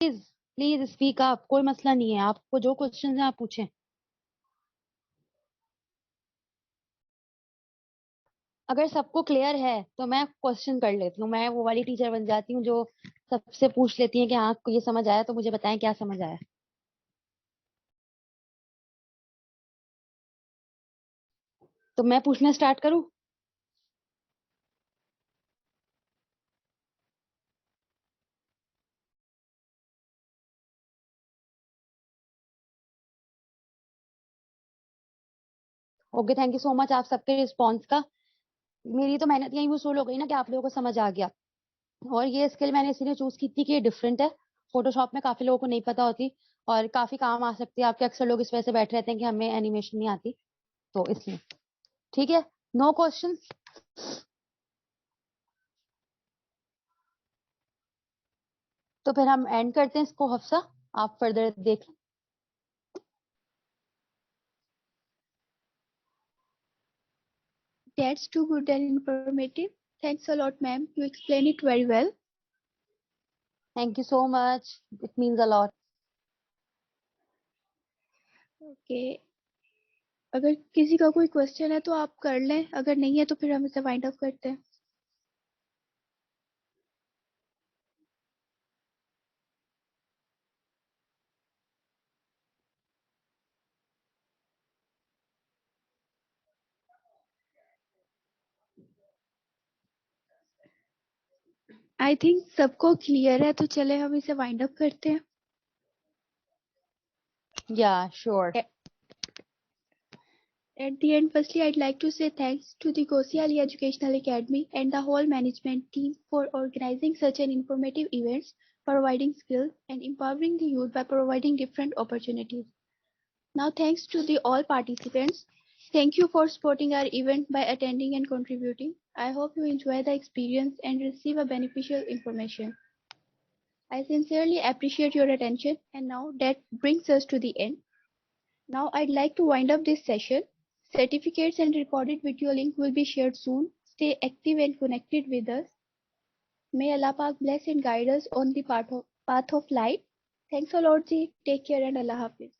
B: प्लीज। प्लीज स्पीक अप, कोई मसला नहीं है, आपको जो क्वेश्चन है आप पूछें। अगर सबको क्लियर है तो मैं क्वेश्चन कर लेती हूँ, मैं वो वाली टीचर बन जाती हूँ जो सबसे पूछ लेती है कि हाँ आपको ये समझ आया तो मुझे बताएं क्या समझ आया। तो मैं पूछना स्टार्ट करूँ? Okay, thank you so much आप सबके रिस्पॉन्स का। मेरी तो मेहनत यही वसूल हो गई ना कि आप लोगों को समझ आ गया। और ये स्किल मैंने इसीलिए चूज की थी कि ये डिफरेंट है, फोटोशॉप में काफी लोगों को नहीं पता होती और काफी काम आ सकती है आपके। अक्सर लोग इस वजह से बैठे रहते हैं कि हमें एनिमेशन नहीं आती, तो इसलिए। ठीक है, नो क्वेश्चन? तो फिर हम एंड करते हैं इसको। हफ्सा आप फर्दर देख लें।
A: That's too good and informative. Thanks a lot, ma'am. You explained it very well.
B: Thank you so much, it means a lot.
A: Okay. अगर किसी का कोई क्वेश्चन है तो आप कर लें, अगर नहीं है तो फिर हम इसे वाइंड अप करते हैं। आई थिंक सबको क्लियर है, तो चले हम इसे वाइंड अप करते हैं।
B: या sure.
A: At the end, firstly, I'd like to say thanks to the Gosi Ali Educational Academy and the whole management team for organizing such an informative events, providing skills, and empowering the youth by providing different opportunities. Now, thanks to the all participants. Thank you for supporting our event by attending and contributing. I hope you enjoy the experience and receive a beneficial information. I sincerely appreciate your attention, and now that brings us to the end. Now I'd like to wind up this session. Certificates and recorded video link will be shared soon. Stay active and connected with us. May Allah Pak bless and guide us on the path of light. Thanks a lot, ji. Take care and Allah Hafiz.